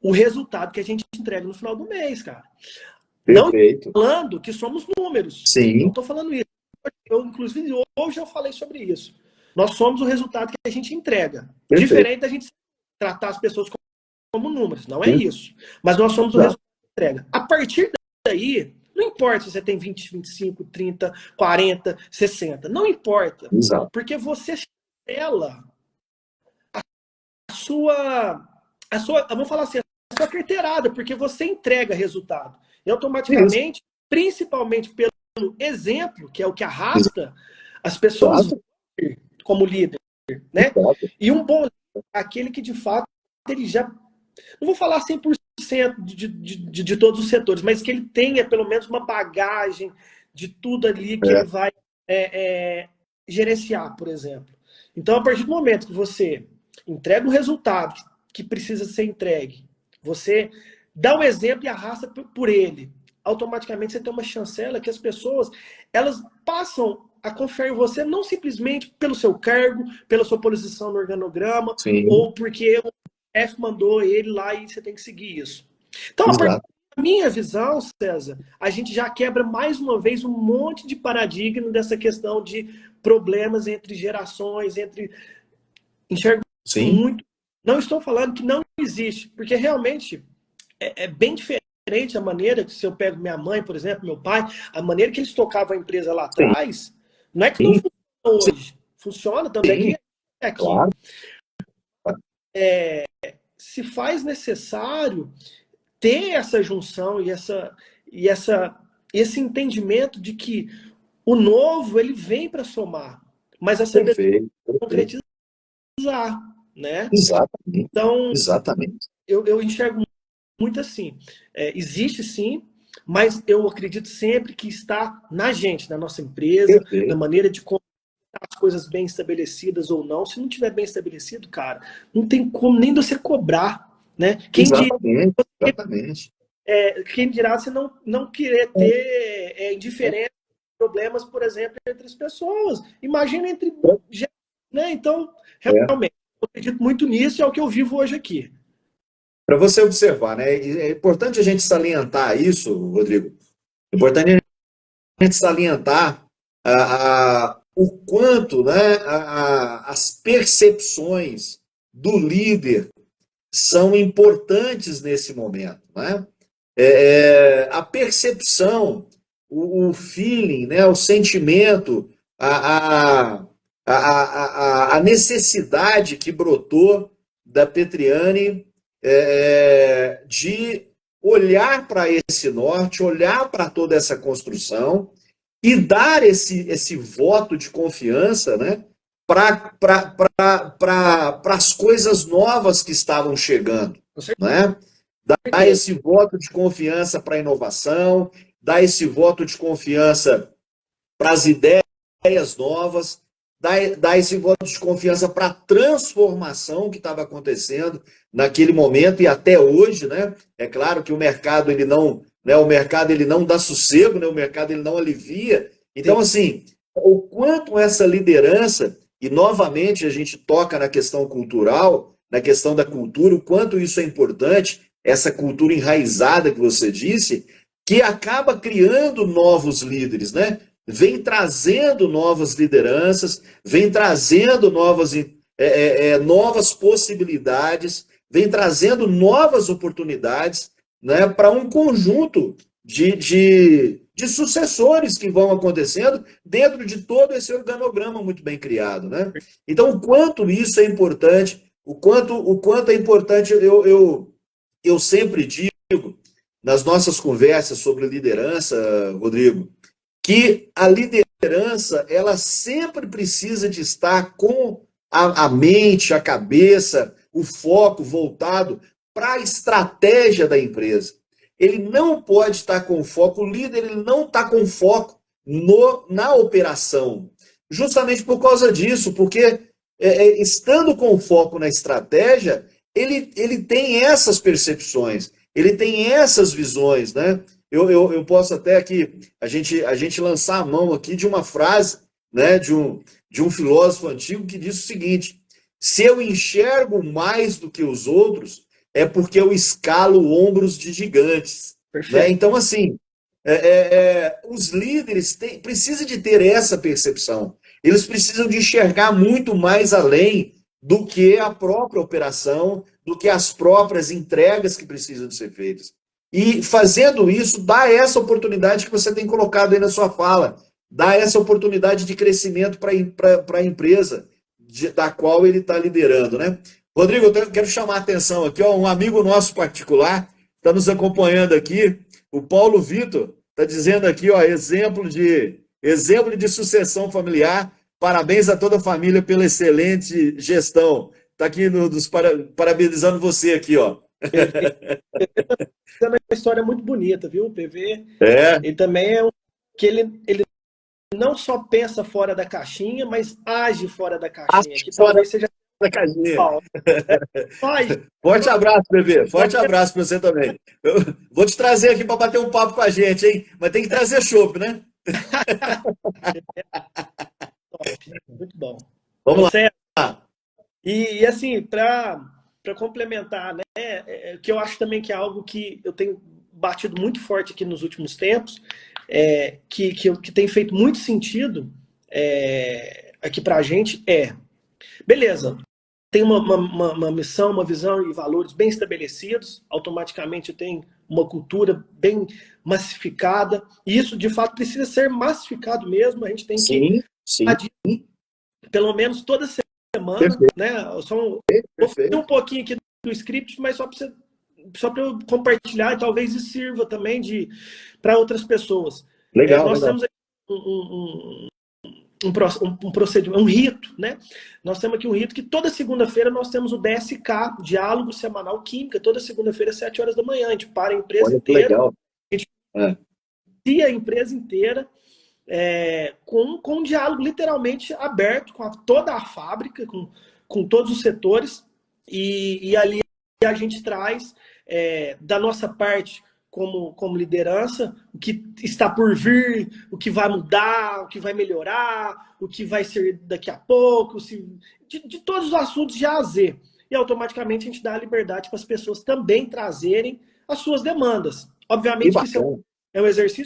o resultado que a gente entrega no final do mês, cara. Perfeito. Não falando que somos números. Sim. Não estou falando isso. Inclusive, hoje eu falei sobre isso. Nós somos o resultado que a gente entrega. Perfeito. Diferente da gente tratar as pessoas como números. Não é isso. Mas nós somos o resultado que entrega. A partir daí, não importa se você tem 20, 25, 30, 40, 60. Não importa. Exato. Porque você chancela a sua, vamos falar assim, a sua carteirada, porque você entrega resultado. E automaticamente, principalmente pelo exemplo, que é o que arrasta as pessoas como líder, né? E um bom líder é aquele que, de fato, ele já... Não vou falar 100% de todos os setores, mas que ele tenha, pelo menos, uma bagagem de tudo ali que ele vai gerenciar, por exemplo. Então, a partir do momento que você entrega o resultado que precisa ser entregue, você dá o exemplo e arrasta por ele, automaticamente você tem uma chancela que as pessoas elas passam a confiar em você não simplesmente pelo seu cargo, pela sua posição no organograma, ou porque o chefe mandou ele lá e você tem que seguir isso. Então, a partir da minha visão, César, a gente já quebra mais uma vez um monte de paradigma dessa questão de problemas entre gerações, enxergo muito. Não estou falando que não existe, porque realmente é bem diferente a maneira que, se eu pego minha mãe, por exemplo, meu pai, a maneira que eles tocavam a empresa lá atrás, não é que não funciona hoje. Funciona também aqui. Claro. Se faz necessário ter essa junção e esse entendimento de que o novo ele vem para somar, mas a sabedoria concretizar, né? Exatamente. Então, exatamente. Eu enxergo muito assim. Existe sim mas eu acredito sempre que está na gente, na nossa empresa, na maneira de como as coisas bem estabelecidas ou não. Se não tiver bem estabelecido, cara, não tem como nem você cobrar, né? Exatamente. Quem dirá você não querer ter indiferença, problemas, por exemplo, entre as pessoas. Imagina entre... Né? Então, realmente, eu acredito muito nisso e é o que eu vivo hoje aqui. Para você observar, né? É importante a gente salientar isso, Rodrigo. É importante a gente salientar o quanto, né, as percepções do líder são importantes nesse momento, né? A percepção, o feeling, né, o sentimento, a necessidade que brotou da Petriani de olhar para esse norte, olhar para toda essa construção e dar esse voto de confiança, né, para as coisas novas que estavam chegando, né? Dar esse voto de confiança para a inovação, dar esse voto de confiança para as ideias novas, dar esse voto de confiança para a transformação que estava acontecendo naquele momento e até hoje, né? É claro que o mercado ele não, né, o mercado ele não dá sossego, né? O mercado ele não alivia. Então, assim, o quanto essa liderança, e novamente a gente toca na questão cultural, na questão da cultura, o quanto isso é importante, essa cultura enraizada que você disse, que acaba criando novos líderes, né? Vem trazendo novas lideranças, vem trazendo novas possibilidades, vem trazendo novas oportunidades, né, para um conjunto de sucessores que vão acontecendo dentro de todo esse organograma muito bem criado, né? Então, o quanto isso é importante, o quanto é importante, eu sempre digo nas nossas conversas sobre liderança, Rodrigo, que a liderança ela sempre precisa de estar com a mente, a cabeça, o foco voltado para a estratégia da empresa. Ele não pode estar com foco, o líder ele não está com foco na operação. Justamente por causa disso, porque estando com foco na estratégia, ele tem essas percepções, ele tem essas visões, né? Eu posso até aqui, a gente lançar a mão aqui de uma frase, né, de um filósofo antigo que diz o seguinte: se eu enxergo mais do que os outros, é porque eu escalo ombros de gigantes. Né? Então, assim, os líderes precisam de ter essa percepção. Eles precisam de enxergar muito mais além do que a própria operação, do que as próprias entregas que precisam de ser feitas. E fazendo isso, dá essa oportunidade que você tem colocado aí na sua fala, dá essa oportunidade de crescimento para a empresa da qual ele está liderando, né? Rodrigo, eu quero chamar a atenção aqui, ó, um amigo nosso particular está nos acompanhando aqui, o Paulo Vitor, está dizendo aqui, ó, exemplo de sucessão familiar, parabéns a toda a família pela excelente gestão. Está aqui parabenizando você aqui, ó. É uma história muito bonita, viu? O PV, ele também que ele não só pensa fora da caixinha, mas age fora da caixinha. Que talvez seja da caixinha. Forte abraço, PV. Forte abraço para você também. Eu vou te trazer aqui para bater um papo com a gente, hein? Mas tem que trazer chopp, né? Muito bom. Vamos lá. E assim, para complementar, né, que eu acho também que é algo que eu tenho batido muito forte aqui nos últimos tempos, que tem feito muito sentido aqui para a gente beleza, tem uma missão, uma visão e valores bem estabelecidos, automaticamente tem uma cultura bem massificada, e isso de fato precisa ser massificado mesmo, a gente tem que pelo menos toda semana, né? Vou fazer um pouquinho aqui do script, mas só para eu compartilhar, e talvez isso sirva também para outras pessoas. Legal. Nós temos aqui um procedimento, um rito, né? Nós temos aqui um rito que toda segunda-feira nós temos o DSK, Diálogo Semanal Química, toda segunda-feira às 7 horas da manhã. A gente para a empresa inteira, a gente É. E a empresa inteira com um diálogo literalmente aberto com toda a fábrica, com todos os setores, e ali a gente traz da nossa parte como liderança o que está por vir, o que vai mudar, o que vai melhorar, o que vai ser daqui a pouco, de todos os assuntos de A a Z. E automaticamente a gente dá a liberdade para as pessoas também trazerem as suas demandas. Obviamente que isso é um exercício,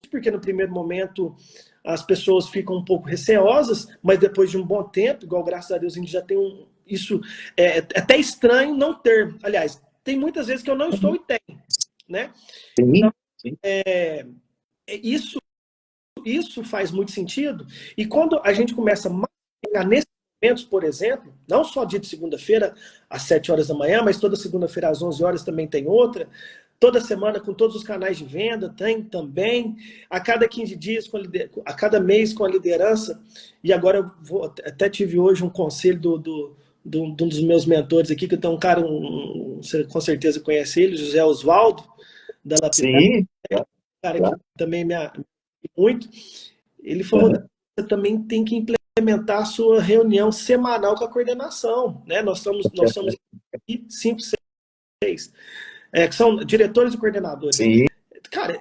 porque no primeiro momento as pessoas ficam um pouco receosas, mas depois de um bom tempo, igual graças a Deus a gente já tem isso, é até estranho não ter. Aliás, tem muitas vezes que eu não estou e tenho, né? Sim, então, sim. Isso faz muito sentido. E quando a gente começa a pegar nesses momentos, por exemplo, não só dia de segunda-feira às 7 horas da manhã, mas toda segunda-feira às 11 horas também tem outra. Toda semana com todos os canais de venda, tem também. A cada 15 dias, a cada mês com a liderança. E agora eu até tive hoje um conselho de um dos meus mentores aqui, que tem um cara, você com certeza conhece ele, José Osvaldo, da Lapidar. Sim. Cara que também me muito. Ele falou, você também tem que implementar a sua reunião semanal com a coordenação. Né? Nós somos aqui 5, 6. Que são diretores e coordenadores. Sim. Cara,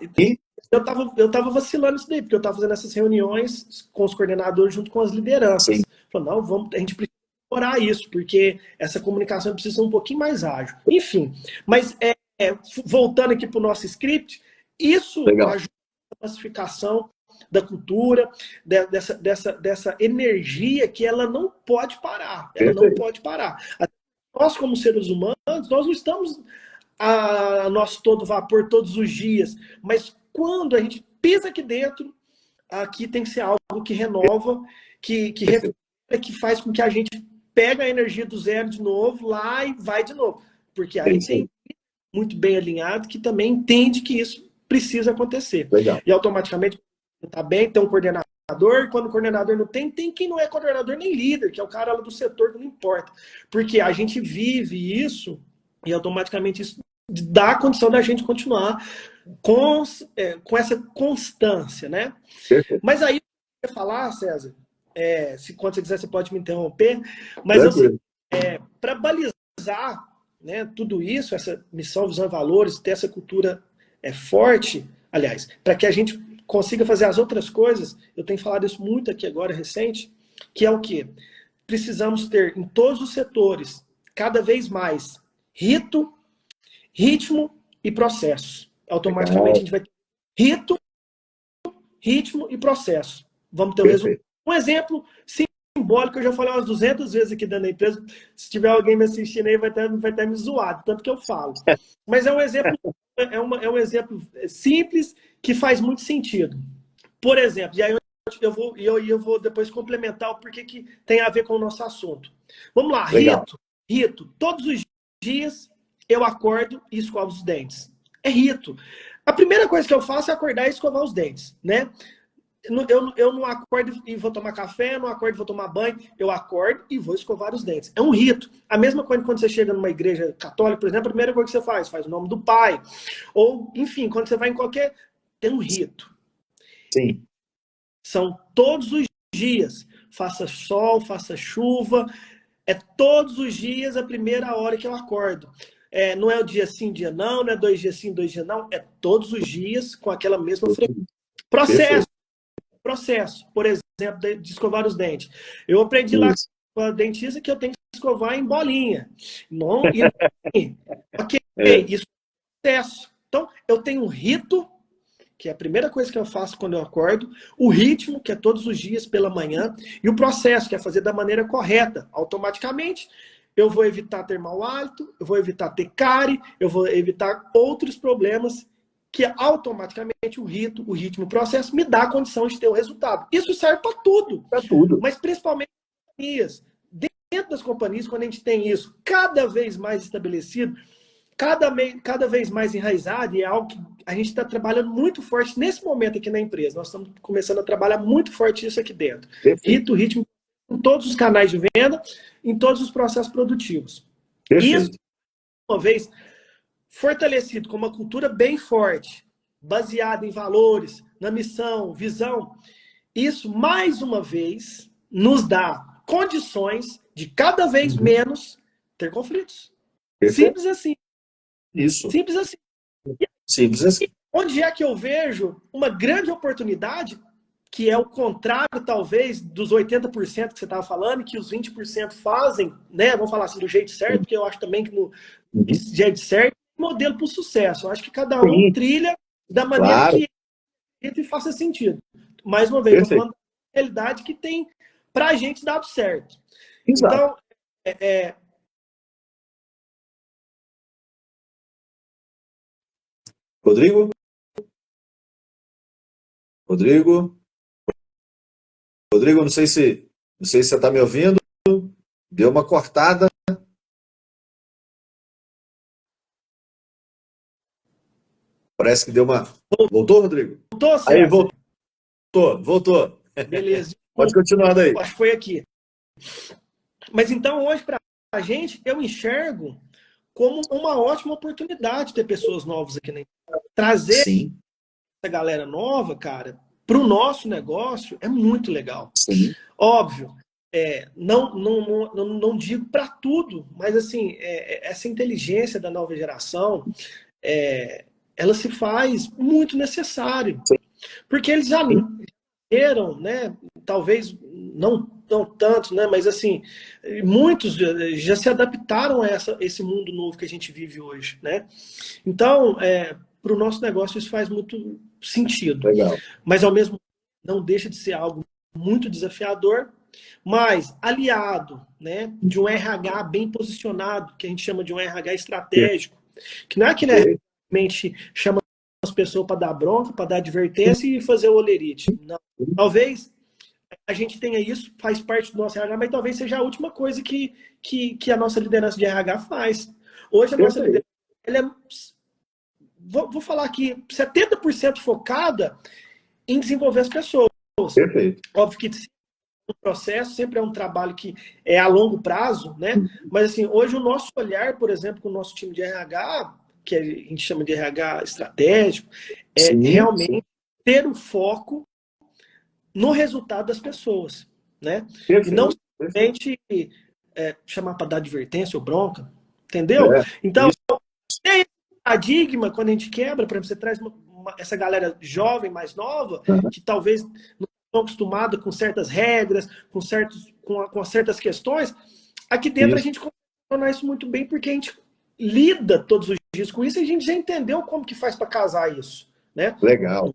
eu tava vacilando isso daí, porque eu tava fazendo essas reuniões com os coordenadores junto com as lideranças. Falei, não, a gente precisa melhorar isso, porque essa comunicação precisa ser um pouquinho mais ágil. Enfim, mas voltando aqui para o nosso script, isso ajuda a classificação da cultura, dessa energia que ela não pode parar. Ela não pode parar. Nós, como seres humanos, nós não estamos a nosso todo vapor todos os dias, mas quando a gente pisa aqui dentro, aqui tem que ser algo que renova, que reflete, que faz com que a gente pega a energia do zero de novo lá e vai de novo. Porque aí tem muito bem alinhado que também entende que isso precisa acontecer. Legal. E automaticamente está bem, tem um coordenador, quando o coordenador não tem quem não é coordenador nem líder, que é o cara do setor que não importa. Porque a gente vive isso e automaticamente isso dá a condição da gente continuar com essa constância, né? Perfeito. Mas aí, eu ia falar, César, quando você quiser você pode me interromper, mas assim, para balizar, né, tudo isso, essa missão, visão e valores, ter essa cultura forte, aliás, para que a gente consiga fazer as outras coisas, eu tenho falado isso muito aqui agora, recente, que é o quê? Precisamos ter em todos os setores, cada vez mais, rito, ritmo e processo. Automaticamente a gente vai ter rito, ritmo e processo. Vamos ter um resultado. Um exemplo simbólico, eu já falei umas 200 vezes aqui dentro da empresa. Se tiver alguém me assistindo aí, vai ter me zoado, tanto que eu falo. Mas é um exemplo, um exemplo simples que faz muito sentido. Por exemplo, e aí eu vou depois complementar o porquê que tem a ver com o nosso assunto. Vamos lá, rito. Todos os dias eu acordo e escovo os dentes. É rito. A primeira coisa que eu faço é acordar e escovar os dentes, né? Eu não acordo e vou tomar café, não acordo e vou tomar banho, eu acordo e vou escovar os dentes. É um rito. A mesma coisa quando você chega numa igreja católica, por exemplo, a primeira coisa que você faz o nome do pai. Ou, enfim, quando você vai em qualquer... Tem um rito. Sim. São todos os dias. Faça sol, faça chuva. É todos os dias a primeira hora que eu acordo. Não é o dia sim, dia não é 2 dias sim, 2 dias não. É todos os dias com aquela mesma frequência. Processo, por exemplo, de escovar os dentes. Eu aprendi lá com a dentista que eu tenho que escovar em bolinha. Não, ok, isso é processo. Então, eu tenho um rito, que é a primeira coisa que eu faço quando eu acordo, o ritmo, que é todos os dias pela manhã, e o processo, que é fazer da maneira correta. Automaticamente, eu vou evitar ter mau hálito, eu vou evitar ter cárie, eu vou evitar outros problemas que automaticamente o ritmo, o processo me dá a condição de ter o resultado. Isso serve para tudo. Para tudo. Mas principalmente nas companhias. Dentro das companhias, quando a gente tem isso cada vez mais estabelecido, cada vez mais enraizado, e é algo que a gente está trabalhando muito forte nesse momento aqui na empresa. Nós estamos começando a trabalhar muito forte isso aqui dentro. Ritmo, em todos os canais de venda, em todos os processos produtivos. Perfeito. Isso, uma vez fortalecido com uma cultura bem forte baseada em valores, na missão, visão, isso, mais uma vez, nos dá condições de cada vez menos ter conflitos. Simples assim. Isso. Simples assim. Simples assim. Onde é que eu vejo uma grande oportunidade, que é o contrário, talvez, dos 80% que você estava falando, que os 20% fazem, né? Vamos falar assim, do jeito certo, porque eu acho também que no jeito certo é modelo para o sucesso. Eu acho que cada um trilha da maneira que e faça sentido. Mais uma vez, estou falando da realidade que tem para a gente dado certo. Exato. Então, Rodrigo? Rodrigo? Rodrigo, não sei se você está me ouvindo. Deu uma cortada. Parece que deu uma... Voltou, Rodrigo? Voltou, César? Aí, voltou. Beleza. Pode continuar daí. Acho que foi aqui. Mas então, hoje, para a gente, eu enxergo como uma ótima oportunidade ter pessoas novas aqui na empresa. Trazer essa galera nova, cara, para o nosso negócio é muito legal. Sim. Óbvio, não digo para tudo, mas assim, essa inteligência da nova geração, ela se faz muito necessário. Porque eles já eram, né? Talvez não tanto, né? Mas assim, muitos já se adaptaram a esse mundo novo que a gente vive hoje, né? Então, para o nosso negócio isso faz muito sentido. Legal. Mas ao mesmo tempo não deixa de ser algo muito desafiador, mas aliado, né, de um RH bem posicionado, que a gente chama de um RH estratégico, que não é que realmente chama as pessoas para dar bronca, para dar advertência e fazer o olerite. Não. Talvez a gente tenha isso, faz parte do nosso RH, mas talvez seja a última coisa que a nossa liderança de RH faz. Hoje a nossa liderança, ela é, vou falar aqui, 70% focada em desenvolver as pessoas. Perfeito. Óbvio que o processo sempre é um trabalho que é a longo prazo, né? Mas assim, hoje o nosso olhar, por exemplo, com o nosso time de RH, que a gente chama de RH estratégico, é realmente ter o foco no resultado das pessoas, né? E não simplesmente chamar para dar advertência ou bronca, entendeu? Então, tem esse paradigma quando a gente quebra, por exemplo, você traz essa galera jovem, mais nova, que talvez não estão acostumada com certas regras, com certas questões. Aqui dentro a gente consegue tornar isso muito bem, porque a gente lida todos os dias com isso e a gente já entendeu como que faz para casar isso, né? Legal.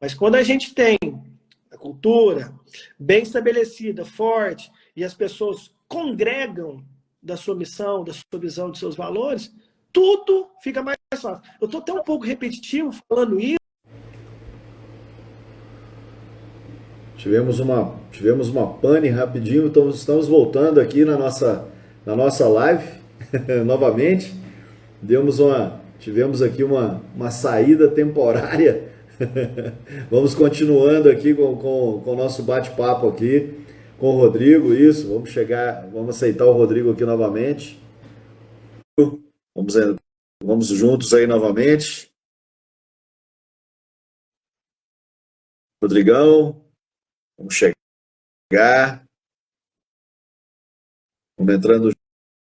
Mas quando a gente tem a cultura bem estabelecida, forte, e as pessoas congregam da sua missão, da sua visão, dos seus valores, tudo fica mais fácil. Eu estou até um pouco repetitivo falando isso. Tivemos uma pane rapidinho, então estamos voltando aqui na nossa live novamente. Tivemos aqui uma saída temporária. Vamos continuando aqui com o nosso bate-papo aqui com o Rodrigo. Isso, vamos aceitar o Rodrigo aqui novamente. Vamos juntos aí novamente. Rodrigão, vamos chegar. Vamos entrando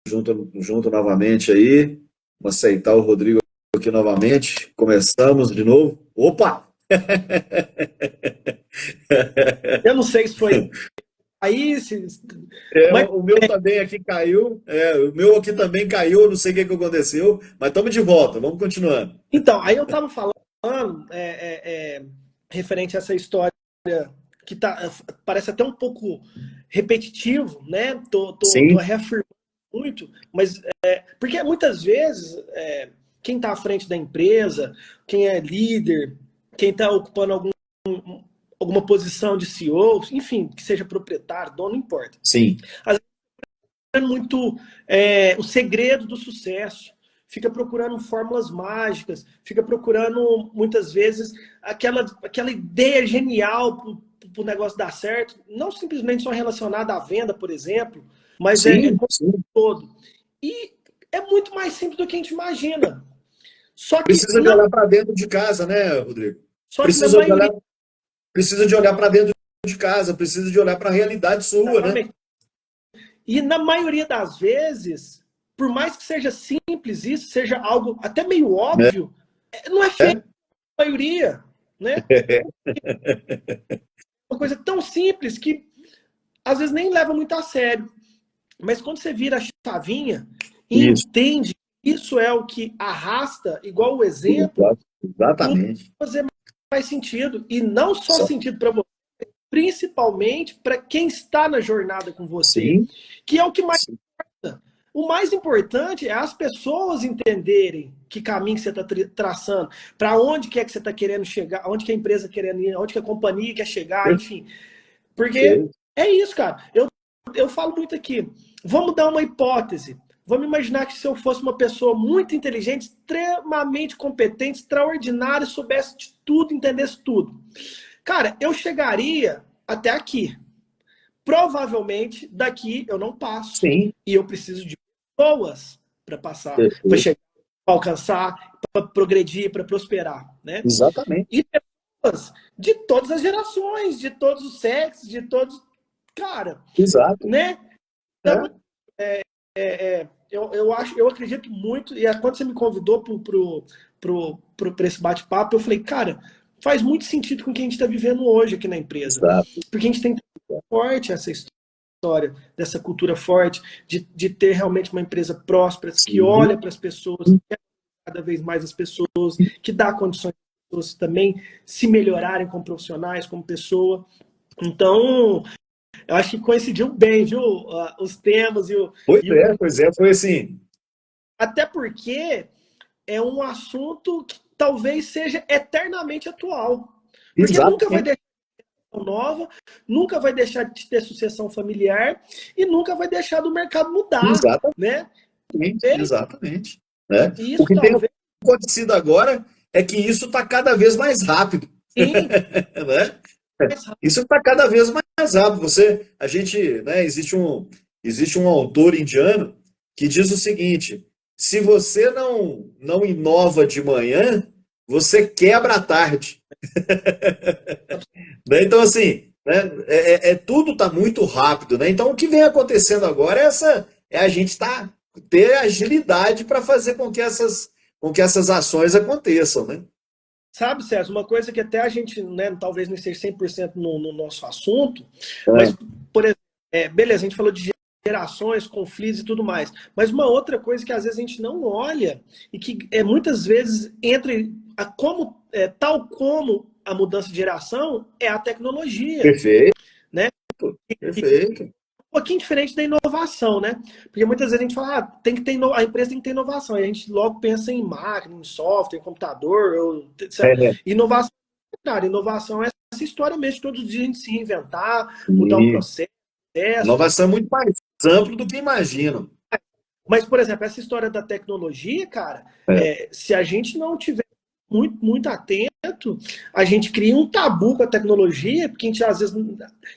junto novamente aí. Vamos aceitar o Rodrigo aqui novamente. Começamos de novo. Opa! Eu não sei se foi aí, mas... O meu também aqui caiu. O meu aqui também caiu, eu não sei o que aconteceu, mas estamos de volta, vamos continuando. Então, aí eu estava falando referente a essa história que parece até um pouco repetitivo, né? Tô reafirmando muito, mas porque muitas vezes quem está à frente da empresa, quem é líder, quem está ocupando alguma posição de CEO, enfim, que seja proprietário, dono, não importa. Sim. Às vezes é muito o segredo do sucesso, fica procurando fórmulas mágicas, fica procurando, muitas vezes, aquela ideia genial para o negócio dar certo, não simplesmente só relacionada à venda, por exemplo, mas como todo. E é muito mais simples do que a gente imagina. Só que Precisa de olhar para dentro de casa, né, Rodrigo? só que na Precisa de olhar, maioria, precisa de olhar para dentro de casa, precisa de olhar para a realidade sua, né? e na maioria das vezes, por mais que seja simples isso, seja algo até meio óbvio, não é feito na maioria, né? Uma coisa tão simples que às vezes nem leva muito a sério. Mas quando você vira a chavinha e Isso. entende que isso é o que arrasta, igual o exemplo, tudo Exatamente. fazer mais sentido. E não só sentido para você, principalmente para quem está na jornada com você, Sim. que é o que mais Sim. importa. O mais importante é as pessoas entenderem que caminho você está traçando, para onde que é que você está querendo chegar, onde que a empresa querendo ir, onde que a companhia quer chegar, enfim. Porque é isso, cara. Eu falo muito aqui. Vamos dar uma hipótese. Vamos imaginar que se eu fosse uma pessoa muito inteligente, extremamente competente, extraordinária, soubesse de tudo, entendesse tudo. Cara, eu chegaria até aqui. Provavelmente, daqui eu não passo. Sim. E eu preciso de pessoas para passar, para chegar, para alcançar, para progredir, para prosperar, né? Exatamente. E pessoas de todas as gerações, de todos os sexos, de todos... Cara, exato, né? Então, eu acredito muito, e quando você me convidou para esse bate-papo, eu falei, cara, faz muito sentido com o que a gente está vivendo hoje aqui na empresa. exato. Porque a gente tem forte essa história, dessa cultura forte, de ter realmente uma empresa próspera, que olha para as pessoas, que quer cada vez mais as pessoas, que dá condições para as pessoas também se melhorarem como profissionais, como pessoa. Então, eu acho que coincidiu bem, viu? Os temas Pois é, foi assim. Até porque é um assunto que talvez seja eternamente atual. Porque Exatamente. nunca vai deixar de ter nova, nunca vai deixar de ter sucessão familiar e nunca vai deixar do mercado mudar, né? Exatamente. Né? Isso O que talvez... tem acontecido agora é que isso está cada vez mais rápido. Sim. Né? Isso está cada vez mais rápido. A gente, né, existe um autor indiano que diz o seguinte: se você não inova de manhã, você quebra à tarde. Né? Então, assim, né, tudo está muito rápido. Né? Então, o que vem acontecendo agora é a gente ter agilidade para fazer com que essas ações aconteçam. Né? Sabe, César, uma coisa que até a gente, né, talvez não esteja 100% no nosso assunto, mas, por exemplo, beleza, a gente falou de gerações, conflitos e tudo mais, mas uma outra coisa que às vezes a gente não olha e que muitas vezes entra tal como a mudança de geração é a tecnologia. Perfeito. Né? Perfeito. Um pouquinho diferente da inovação, né? Porque muitas vezes a gente fala, a empresa tem que ter inovação, e a gente logo pensa em máquina, em software, em computador, inovação. Cara, inovação é essa história mesmo de todos os dias a gente se reinventar, mudar um processo. Inovação é muito mais amplo do que imaginam. Mas, por exemplo, essa história da tecnologia, cara, se a gente não tiver muito, muito atento, a gente cria um tabu com a tecnologia, porque a gente às vezes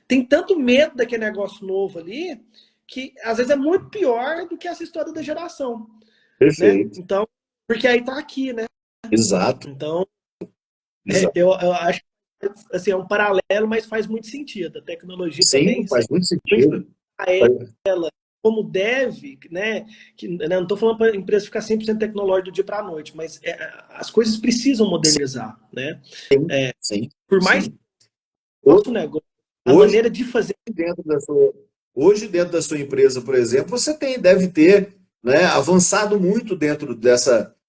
tem tanto medo daquele negócio novo ali, que às vezes é muito pior do que essa história da geração. Perfeito. Né? Então, porque aí tá aqui, né? Exato. Então, eu acho que assim, é um paralelo, mas faz muito sentido. A tecnologia também faz muito sentido. Ela como deve, né? Não estou falando para a empresa ficar 100% tecnológica do dia para a noite, mas as coisas precisam modernizar, né? Sim. Por mais que o nosso negócio, a maneira de fazer... Hoje, dentro da sua empresa, por exemplo, você deve ter, né, avançado muito dentro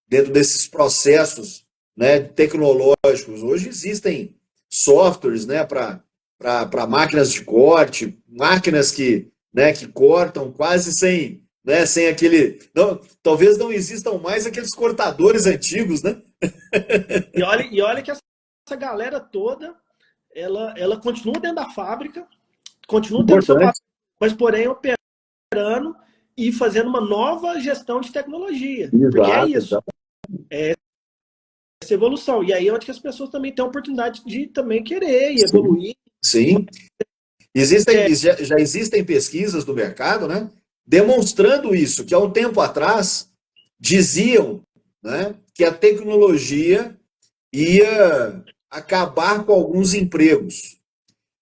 desses processos, né, tecnológicos. Hoje existem softwares, né, para máquinas de corte, máquinas que cortam quase sem aquele... talvez não existam mais aqueles cortadores antigos, né? E olha que essa galera toda, ela continua dentro da fábrica, continua tendo seu papel, mas porém operando e fazendo uma nova gestão de tecnologia. Exato, porque é isso. É essa evolução. E aí é onde que as pessoas também têm a oportunidade de também querer e evoluir. Sim. Já existem pesquisas do mercado, né, demonstrando isso, que há um tempo atrás diziam, né, que a tecnologia ia acabar com alguns empregos.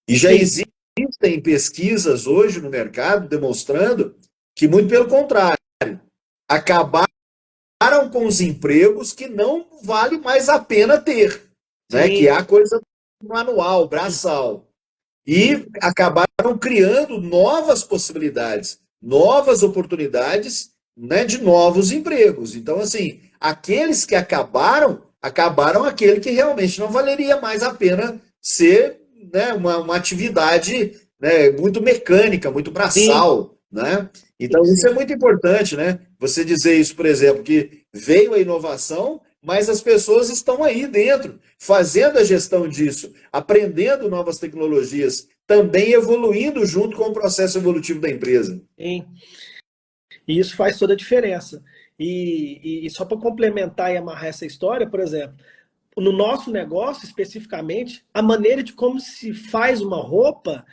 E já Sim, existem pesquisas hoje no mercado demonstrando que, muito pelo contrário, acabaram com os empregos que não vale mais a pena ter, né? Que é sim, a coisa manual, braçal. E acabaram criando novas possibilidades, novas oportunidades, né, de novos empregos. Então, assim, aqueles que acabaram aquele que realmente não valeria mais a pena ser, né, uma atividade, né, muito mecânica, muito sim, braçal, né? sim, Então, isso é sim. muito importante, né? Você dizer isso, por exemplo, que veio a inovação, mas as pessoas estão aí dentro, fazendo a gestão disso, aprendendo novas tecnologias, também evoluindo junto com o processo evolutivo da empresa. Sim. E isso faz toda a diferença. E só para complementar e amarrar essa história, por exemplo, no nosso negócio especificamente, a maneira de como se faz uma roupa,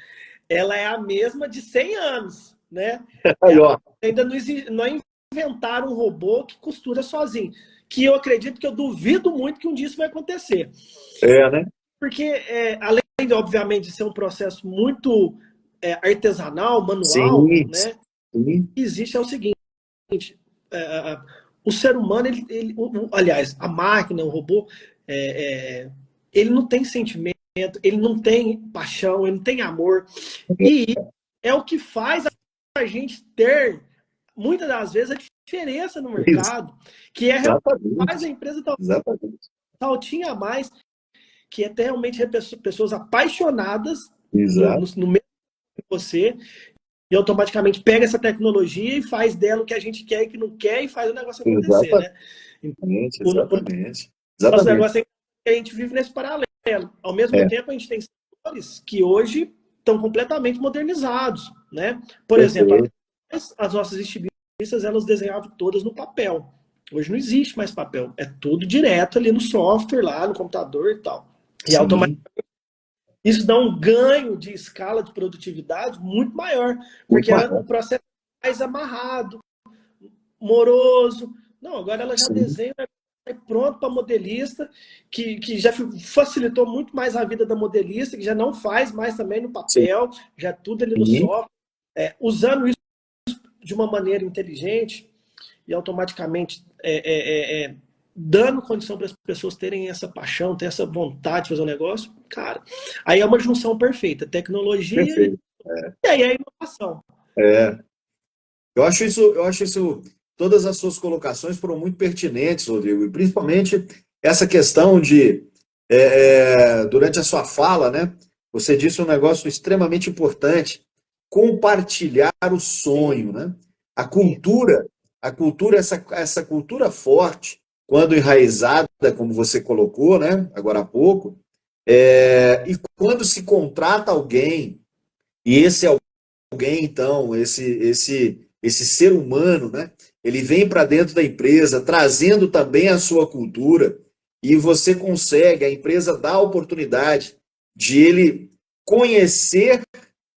ela é a mesma de 100 anos, né? Aí, ó. Ainda não inventaram um robô que costura sozinho, que eu acredito que eu duvido muito que um dia isso vai acontecer. É, né? Porque, além de, obviamente, de ser um processo muito artesanal, manual, Sim, né? sim. Existe é o seguinte, é, o ser humano, aliás, a máquina, o robô, é, é, ele não tem sentimento, ele não tem paixão, ele não tem amor. E é o que faz a gente ter, muitas das vezes, a diferença no mercado, que é faz a Exatamente. empresa dar um Exatamente. saltinho a mais, que é ter realmente pessoas apaixonadas Exato. no meio de você, e automaticamente pega essa tecnologia e faz dela o que a gente quer e que não quer e faz o negócio acontecer, né? Então, o Exatamente. nosso Exatamente. negócio é que a gente vive nesse paralelo. Ao mesmo É, tempo, a gente tem setores que hoje estão completamente modernizados, né? Por exemplo, perfeito. as nossas estilistas, elas desenhavam todas no papel. Hoje não existe mais papel. É tudo direto ali no software, lá no computador e tal. E Sim, isso dá um ganho de escala de produtividade muito maior, muito porque maior. o processo é mais amarrado, moroso. Não, agora ela já Sim, desenha pronto para modelista, que já facilitou muito mais a vida da modelista, que já não faz mais também no sim, papel, já tudo ali no sim. software, usando isso de uma maneira inteligente e automaticamente dando condição para as pessoas terem essa paixão, ter essa vontade de fazer um negócio, cara, aí é uma junção perfeita, tecnologia Perfeito. e aí é inovação. É. Eu acho isso, todas as suas colocações foram muito pertinentes, Rodrigo, e principalmente essa questão de, durante a sua fala, né, você disse um negócio extremamente importante, compartilhar o sonho, né? A Sim, cultura, essa cultura forte, quando enraizada, como você colocou, né, agora há pouco, e quando se contrata alguém, e esse alguém, então, esse ser humano, né? Ele vem para dentro da empresa, trazendo também a sua cultura, e você consegue, a empresa dá a oportunidade de ele conhecer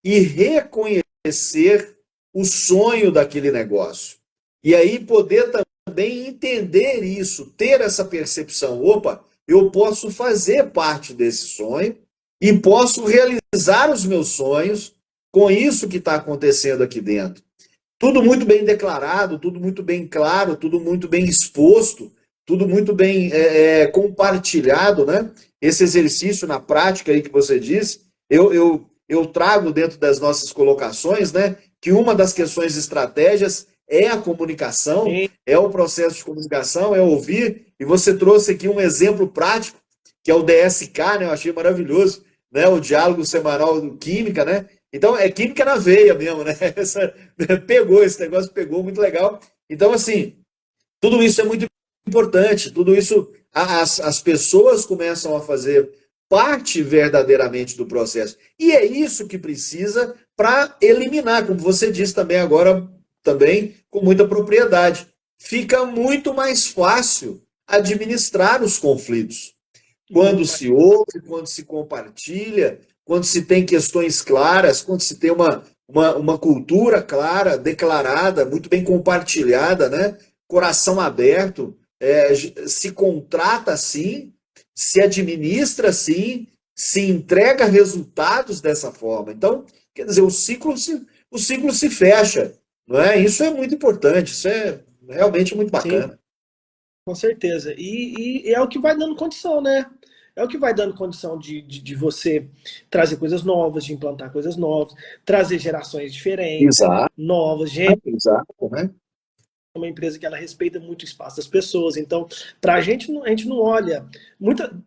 e reconhecer o sonho daquele negócio. E aí poder também entender isso, ter essa percepção. Opa, eu posso fazer parte desse sonho e posso realizar os meus sonhos com isso que está acontecendo aqui dentro. Tudo muito bem declarado, tudo muito bem claro, tudo muito bem exposto, tudo muito bem compartilhado, né? Esse exercício na prática aí que você disse, eu trago dentro das nossas colocações, né? Que uma das questões de estratégias é a comunicação, sim, é o processo de comunicação, é ouvir, e você trouxe aqui um exemplo prático, que é o DSK, né? Eu achei maravilhoso, né? O diálogo semanal do Química, né? Então, é química na veia mesmo, né? Pegou, esse negócio pegou, muito legal. Então, assim, tudo isso é muito importante, tudo isso, as pessoas começam a fazer parte verdadeiramente do processo. E é isso que precisa para eliminar, como você disse também agora, também com muita propriedade. Fica muito mais fácil administrar os conflitos. Quando muito mais. se ouve, quando se compartilha, quando se tem questões claras, quando se tem uma cultura clara, declarada, muito bem compartilhada, né? Coração aberto, se contrata assim, se administra assim, se entrega resultados dessa forma. Então, quer dizer, o ciclo se fecha, não é? Isso é muito importante, isso é realmente muito Sim, bacana. com certeza. E é o que vai dando condição, né? É o que vai dando condição de você trazer coisas novas, de implantar coisas novas, trazer gerações diferentes, Exato, novas. Gente, exato, né? é uma empresa que ela respeita muito o espaço das pessoas. Então, para a gente não olha,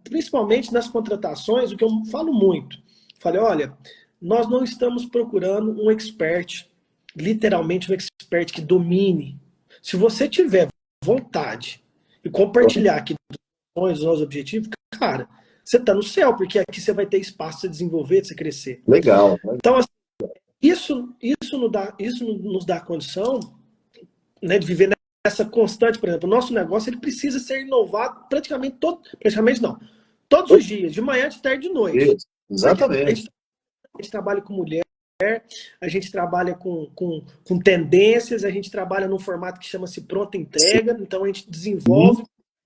principalmente nas contratações, o que eu falo muito. Falei, olha, nós não estamos procurando um expert, literalmente um expert que domine. Se você tiver vontade e compartilhar aqui os nossos objetivos, cara, você está no céu, porque aqui você vai ter espaço para desenvolver, para você crescer. Legal, né? Então, assim, isso nos dá condição, né, de viver nessa constante. Por exemplo, o nosso negócio ele precisa ser inovado praticamente não, todos os dias, de manhã, de tarde e de noite. Isso, Porque exatamente. a gente trabalha com mulher, a gente trabalha com tendências, a gente trabalha num formato que chama-se pronta entrega, então a gente desenvolve,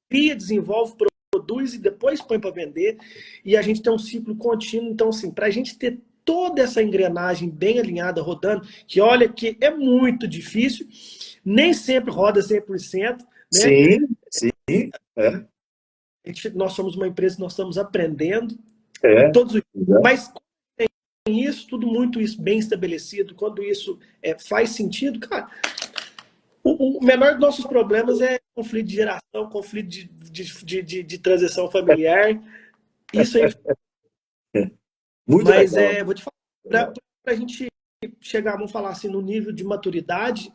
cria, desenvolve, produz e depois põe para vender, e a gente tem um ciclo contínuo. Então, assim, para a gente ter toda essa engrenagem bem alinhada, rodando, que olha que é muito difícil, nem sempre roda 100%, né? Sim, sim, é, Nós somos uma empresa que nós estamos aprendendo é, todos os dias, é. mas isso, tudo muito isso bem estabelecido, quando isso faz sentido, cara, o menor dos nossos problemas é conflito de geração, conflito de transição familiar, isso aí. Muito Mas legal. vou te falar, para a gente chegar, vamos falar assim, no nível de maturidade,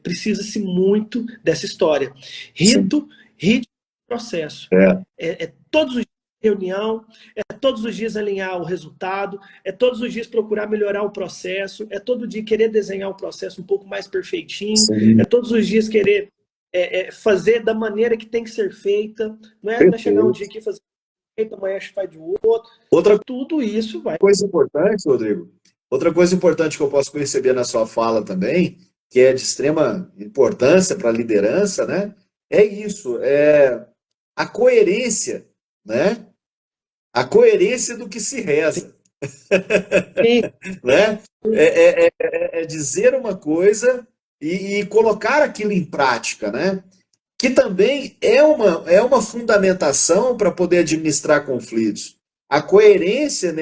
precisa-se muito dessa história. Sim, Ritmo, processo. é, Todos os dias reunião, todos os dias alinhar o resultado, todos os dias procurar melhorar o processo, todo dia querer desenhar o processo um pouco mais perfeitinho, sim, todos os dias querer fazer da maneira que tem que ser feita, não é chegar um perfeito. dia aqui e fazer feito, amanhã faz de outro. Outra Tudo isso vai. coisa importante, Rodrigo, outra coisa importante que eu posso perceber na sua fala também, que é de extrema importância para a liderança, né? É isso, é a coerência, né? A coerência do que se reza, Sim, né? É dizer uma coisa e colocar aquilo em prática, né? Que também é uma fundamentação para poder administrar conflitos. A coerência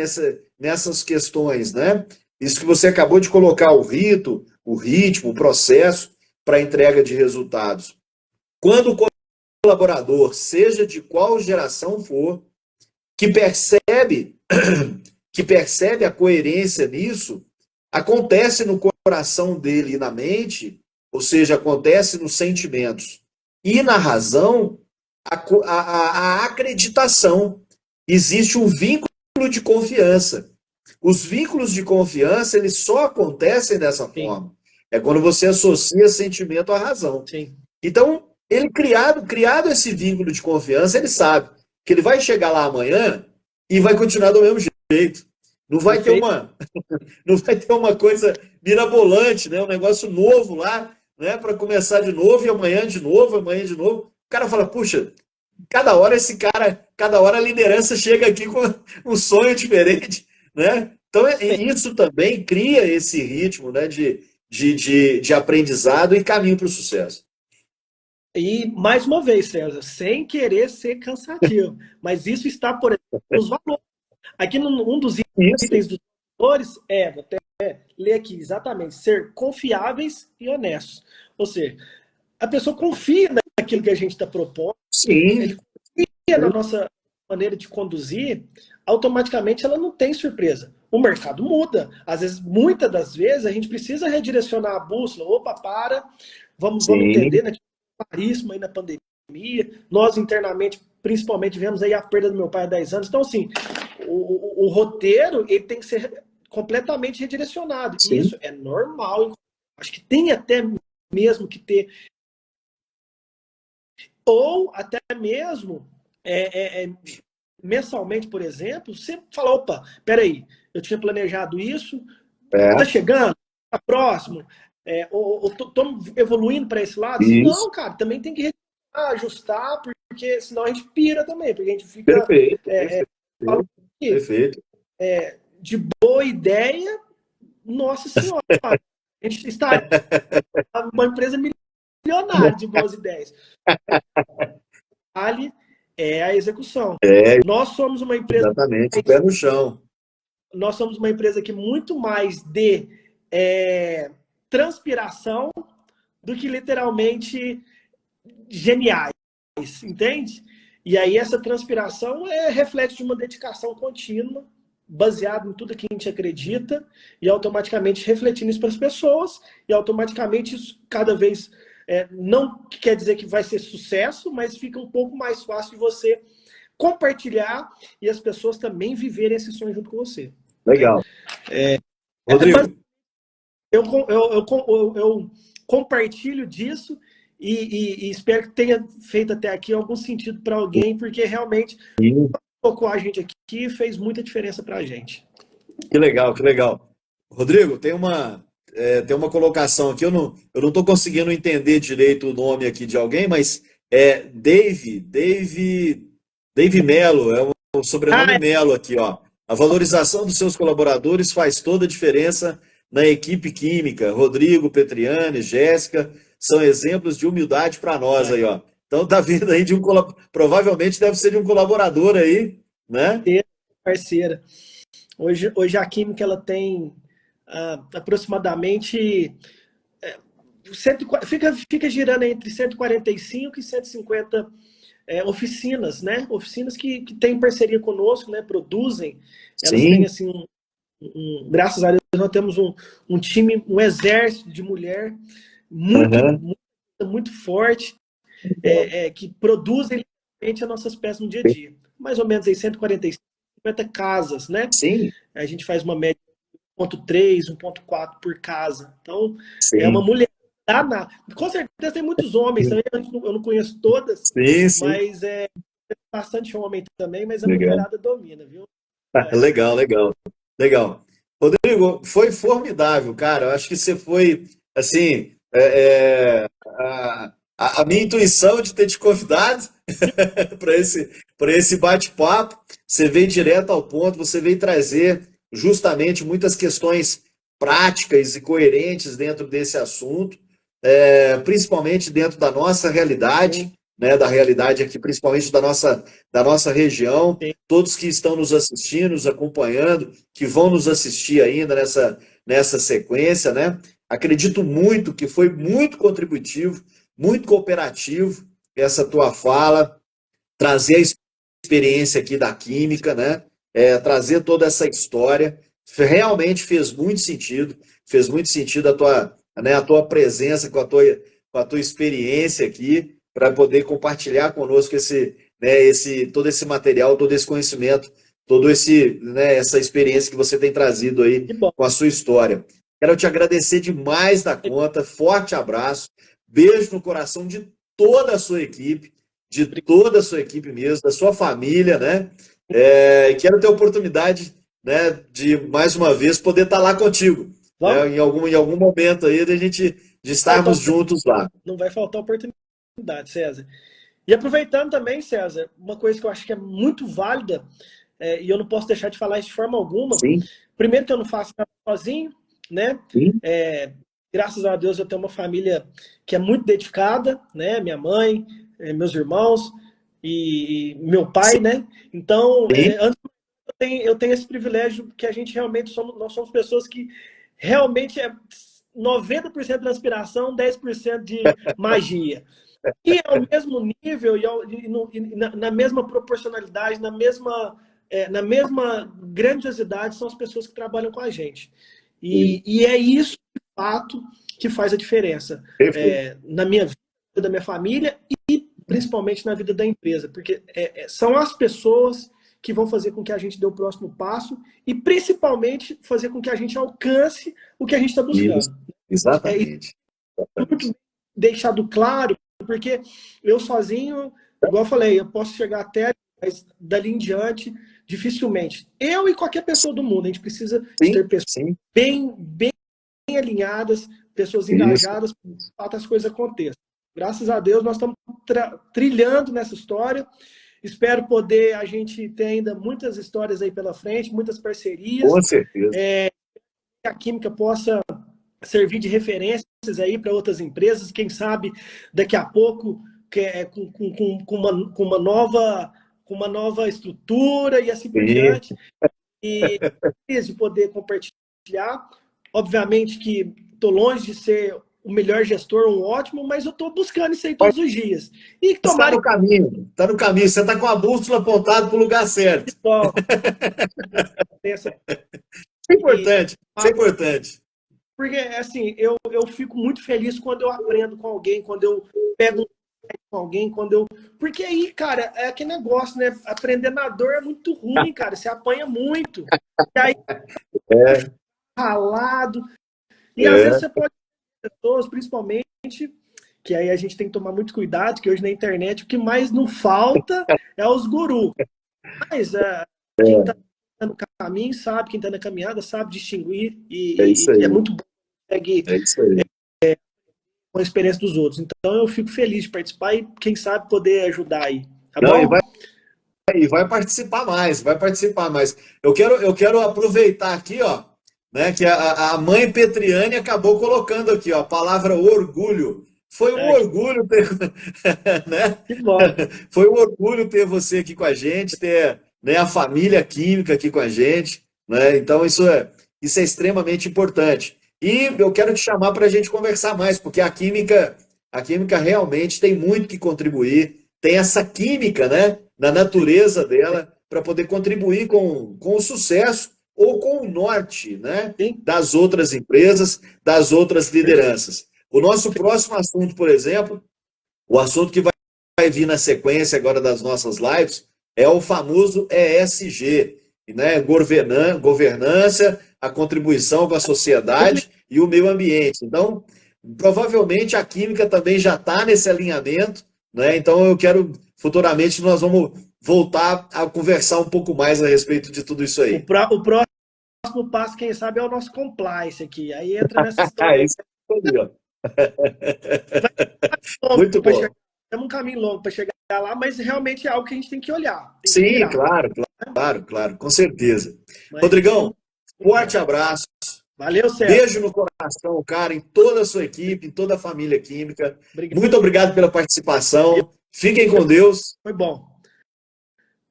nessas questões, né? Isso que você acabou de colocar, o rito, o ritmo, o processo para a entrega de resultados. Quando o colaborador, seja de qual geração for, que percebe que percebe a coerência nisso, acontece no coração dele e na mente, ou seja, acontece nos sentimentos e na razão, a acreditação. Existe um vínculo de confiança. Os vínculos de confiança, eles só acontecem dessa sim, forma. É quando você associa sentimento à razão. sim. Então, ele criado esse vínculo de confiança, ele sabe que ele vai chegar lá amanhã e vai continuar do mesmo jeito. Não vai ter Perfeito. uma, não vai ter uma coisa mirabolante, né? Um negócio novo lá, né? Para começar de novo e amanhã de novo, amanhã de novo. O cara fala, puxa, cada hora a liderança chega aqui com um sonho diferente, né? Então isso também cria esse ritmo, né? De aprendizado e caminho para o sucesso. E, mais uma vez, César, sem querer ser cansativo, mas isso está, por exemplo, nos valores. Aqui, um dos Isso, itens dos valores vou até ler aqui exatamente, ser confiáveis e honestos. Ou seja, a pessoa confia naquilo que a gente está propondo, ele sim, confia na nossa maneira de conduzir, automaticamente ela não tem surpresa. O mercado muda. Às vezes, muitas das vezes, a gente precisa redirecionar a bússola. Opa, vamos sim, entender, né? Caríssimo aí na pandemia. Nós, internamente, principalmente, vemos aí a perda do meu pai há 10 anos. Então, assim, o roteiro ele tem que ser completamente redirecionado. E sim, isso é normal. Acho que tem até mesmo que ter, ou até mesmo mensalmente, por exemplo, você fala, opa, peraí, eu tinha planejado isso, tá é, chegando, tá próximo, ou tô evoluindo para esse lado? Se isso, não, cara, também tem que ajustar, porque senão a gente pira também, porque a gente fica Perfeito, fala perfeito, que, perfeito. de boa ideia, nossa senhora, a gente está uma empresa milionária de boas ideias. Ali é a execução. É, Nós somos uma empresa exatamente, o pé no chão. nós somos uma empresa que muito mais de transpiração do que literalmente geniais, entende? E aí essa transpiração reflete de uma dedicação contínua, baseado em tudo que a gente acredita, e automaticamente refletindo isso para as pessoas, e automaticamente isso cada vez não quer dizer que vai ser sucesso, mas fica um pouco mais fácil de você compartilhar e as pessoas também viverem esse sonho junto com você. Né? Legal. Rodrigo, Eu compartilho disso e espero que tenha feito até aqui algum sentido para alguém, porque realmente tocou a gente aqui e fez muita diferença para a gente. que legal, que legal. Rodrigo, tem uma colocação aqui, eu não estou conseguindo entender direito o nome aqui de alguém, mas é Dave Melo, é o sobrenome Melo aqui, ó. A valorização dos seus colaboradores faz toda a diferença na equipe química. Rodrigo, Petriani, Jéssica, são exemplos de humildade para nós aí, ó. Então tá vindo aí provavelmente deve ser de um colaborador aí, né? Parceira. Hoje a química ela tem aproximadamente fica girando entre 145 e 150 oficinas, né? Oficinas que têm parceria conosco, né? Produzem. Elas têm assim graças a Deus nós temos um time, um exército de mulher muito forte que produzem as nossas peças no dia a dia. Mais ou menos aí 145, 50 casas, né? Sim. A gente faz uma média de 1,3, 1,4 por casa. Então, Sim. é uma mulher danada. Com certeza tem muitos homens também, eu não conheço todas, sim. mas bastante homem também, mas a mulherada domina, viu? Legal. Rodrigo, foi formidável, cara. Eu acho que você foi, assim, a minha intuição de ter te convidado para esse bate-papo, você veio direto ao ponto, você veio trazer justamente muitas questões práticas e coerentes dentro desse assunto, principalmente dentro da nossa realidade, né, da realidade aqui, principalmente da nossa região. Todos que estão nos assistindo, nos acompanhando, que vão nos assistir ainda nessa sequência, né? Acredito muito que foi muito contributivo, muito cooperativo essa tua fala, trazer a experiência aqui da química, né? Trazer toda essa história. Realmente fez muito sentido a tua presença com a tua experiência aqui, para poder compartilhar conosco todo esse material, todo esse conhecimento, essa experiência que você tem trazido aí com a sua história. Quero te agradecer demais da conta, forte abraço, beijo no coração de toda a sua equipe, mesmo, da sua família, né? Quero ter a oportunidade, né, de mais uma vez poder estar lá contigo, né, em algum momento aí de estarmos juntos lá. Não vai faltar oportunidade, César. E aproveitando também, César, uma coisa que eu acho que é muito válida, e eu não posso deixar de falar isso de forma alguma. Sim. Primeiro que eu não faço nada sozinho, né? Graças a Deus eu tenho uma família que é muito dedicada, né? Minha mãe, meus irmãos e meu pai, né? Então, eu tenho esse privilégio que a gente realmente nós somos pessoas que realmente 90% de transpiração, 10% de magia. E ao mesmo nível, na mesma proporcionalidade, na mesma grandiosidade, são as pessoas que trabalham com a gente. E é isso, de fato, que faz a diferença na minha vida, da minha família e principalmente na vida da empresa. Porque são as pessoas que vão fazer com que a gente dê o próximo passo e principalmente fazer com que a gente alcance o que a gente está buscando. Isso, exatamente. Muito deixado claro, porque eu sozinho, igual eu falei, eu posso chegar até, mas dali em diante, dificilmente. Eu e qualquer pessoa do mundo, a gente precisa ter pessoas bem alinhadas, pessoas engajadas, para que as coisas aconteçam. Graças a Deus, nós estamos trilhando nessa história. Espero poder a gente ter ainda muitas histórias aí pela frente, muitas parcerias. Com certeza. Que a Química possa servir de referências aí para outras empresas. Quem sabe daqui a pouco com uma nova estrutura e assim por diante. E de poder compartilhar. Obviamente que estou longe de ser o melhor gestor, um ótimo, mas eu estou buscando isso aí todos os dias. E tomara... Está no caminho, está no caminho. Você está com a bússola apontada para o lugar certo. Isso é importante, isso é importante. Porque, assim, eu fico muito feliz quando eu aprendo com alguém, quando eu pego com alguém, Porque aí, cara, é aquele negócio, né? Aprender na dor é muito ruim, cara. Você apanha muito. E aí, ralado. E às vezes você pode ter pessoas, principalmente, que aí a gente tem que tomar muito cuidado, que hoje na internet o que mais não falta é os gurus. Mas quem está no caminho sabe, quem está na caminhada sabe distinguir e é muito bom conseguir com a experiência dos outros. Então eu fico feliz de participar e quem sabe poder ajudar aí. Tá bom? E vai participar mais, vai participar mais. Eu quero aproveitar aqui, ó, né, que a mãe Petriane acabou colocando aqui, ó, a palavra orgulho. Foi um orgulho ter, né? Que bom. Foi um orgulho ter você aqui com a gente, ter, né, a família química aqui com a gente, né? Então isso é extremamente importante. E eu quero te chamar para a gente conversar mais, porque a química realmente tem muito que contribuir, tem essa química, né, na natureza dela, para poder contribuir com o sucesso ou com o norte, né, das outras empresas, das outras lideranças. O nosso próximo assunto, por exemplo, o assunto que vai vir na sequência agora das nossas lives, é o famoso ESG, né, governança, a contribuição com a sociedade e o meio ambiente. Então, provavelmente a química também já está nesse alinhamento, né? Então eu quero, futuramente, nós vamos voltar a conversar um pouco mais a respeito de tudo isso aí. O próximo passo, quem sabe, é o nosso compliance aqui. Aí entra nessa história. Isso é muito bom. Temos um caminho longo para chegar lá, mas realmente é algo que a gente tem que olhar. Sim, claro, com certeza. Mas, Rodrigão, forte abraço. Valeu, Sérgio. Beijo no coração, cara, em toda a sua equipe, em toda a família química. Muito obrigado pela participação. Fiquem com Deus. Foi bom.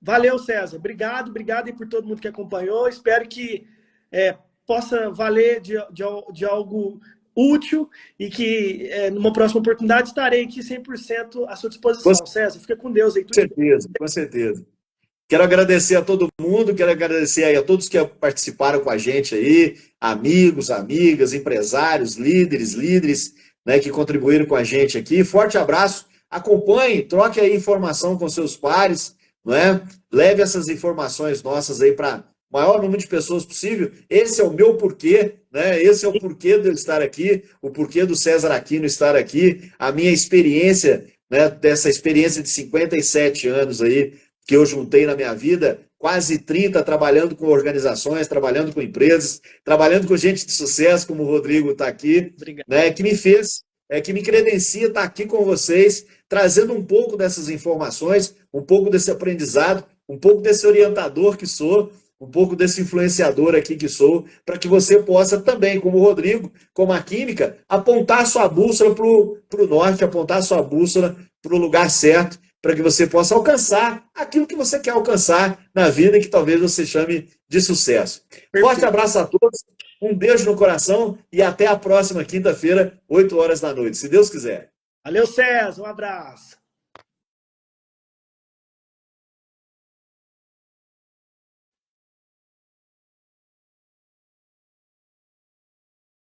Valeu, César. Obrigado aí por todo mundo que acompanhou. Espero que possa valer de algo útil e que numa próxima oportunidade estarei aqui 100% à sua disposição. César, fica com Deus aí. Com certeza. Quero agradecer a todo mundo, quero agradecer aí a todos que participaram com a gente aí, amigos, amigas, empresários, líderes, né, que contribuíram com a gente aqui. Forte abraço, acompanhe, troque aí informação com seus pares, não é? Leve essas informações nossas aí para o maior número de pessoas possível. Esse é o meu porquê, né? Esse é o porquê de eu estar aqui, o porquê do César Aquino estar aqui, a minha experiência, né, dessa experiência de 57 anos aí, que eu juntei na minha vida, quase 30 trabalhando com organizações, trabalhando com empresas, trabalhando com gente de sucesso, como o Rodrigo está aqui, né, que me fez, que me credencia estar aqui com vocês, trazendo um pouco dessas informações, um pouco desse aprendizado, um pouco desse orientador que sou, um pouco desse influenciador aqui que sou, para que você possa também, como o Rodrigo, como a química, apontar sua bússola para o norte, apontar sua bússola para o lugar certo, para que você possa alcançar aquilo que você quer alcançar na vida e que talvez você chame de sucesso. Perfeito. Forte abraço a todos, um beijo no coração e até a próxima quinta-feira, 8 horas da noite, se Deus quiser. Valeu, César, um abraço.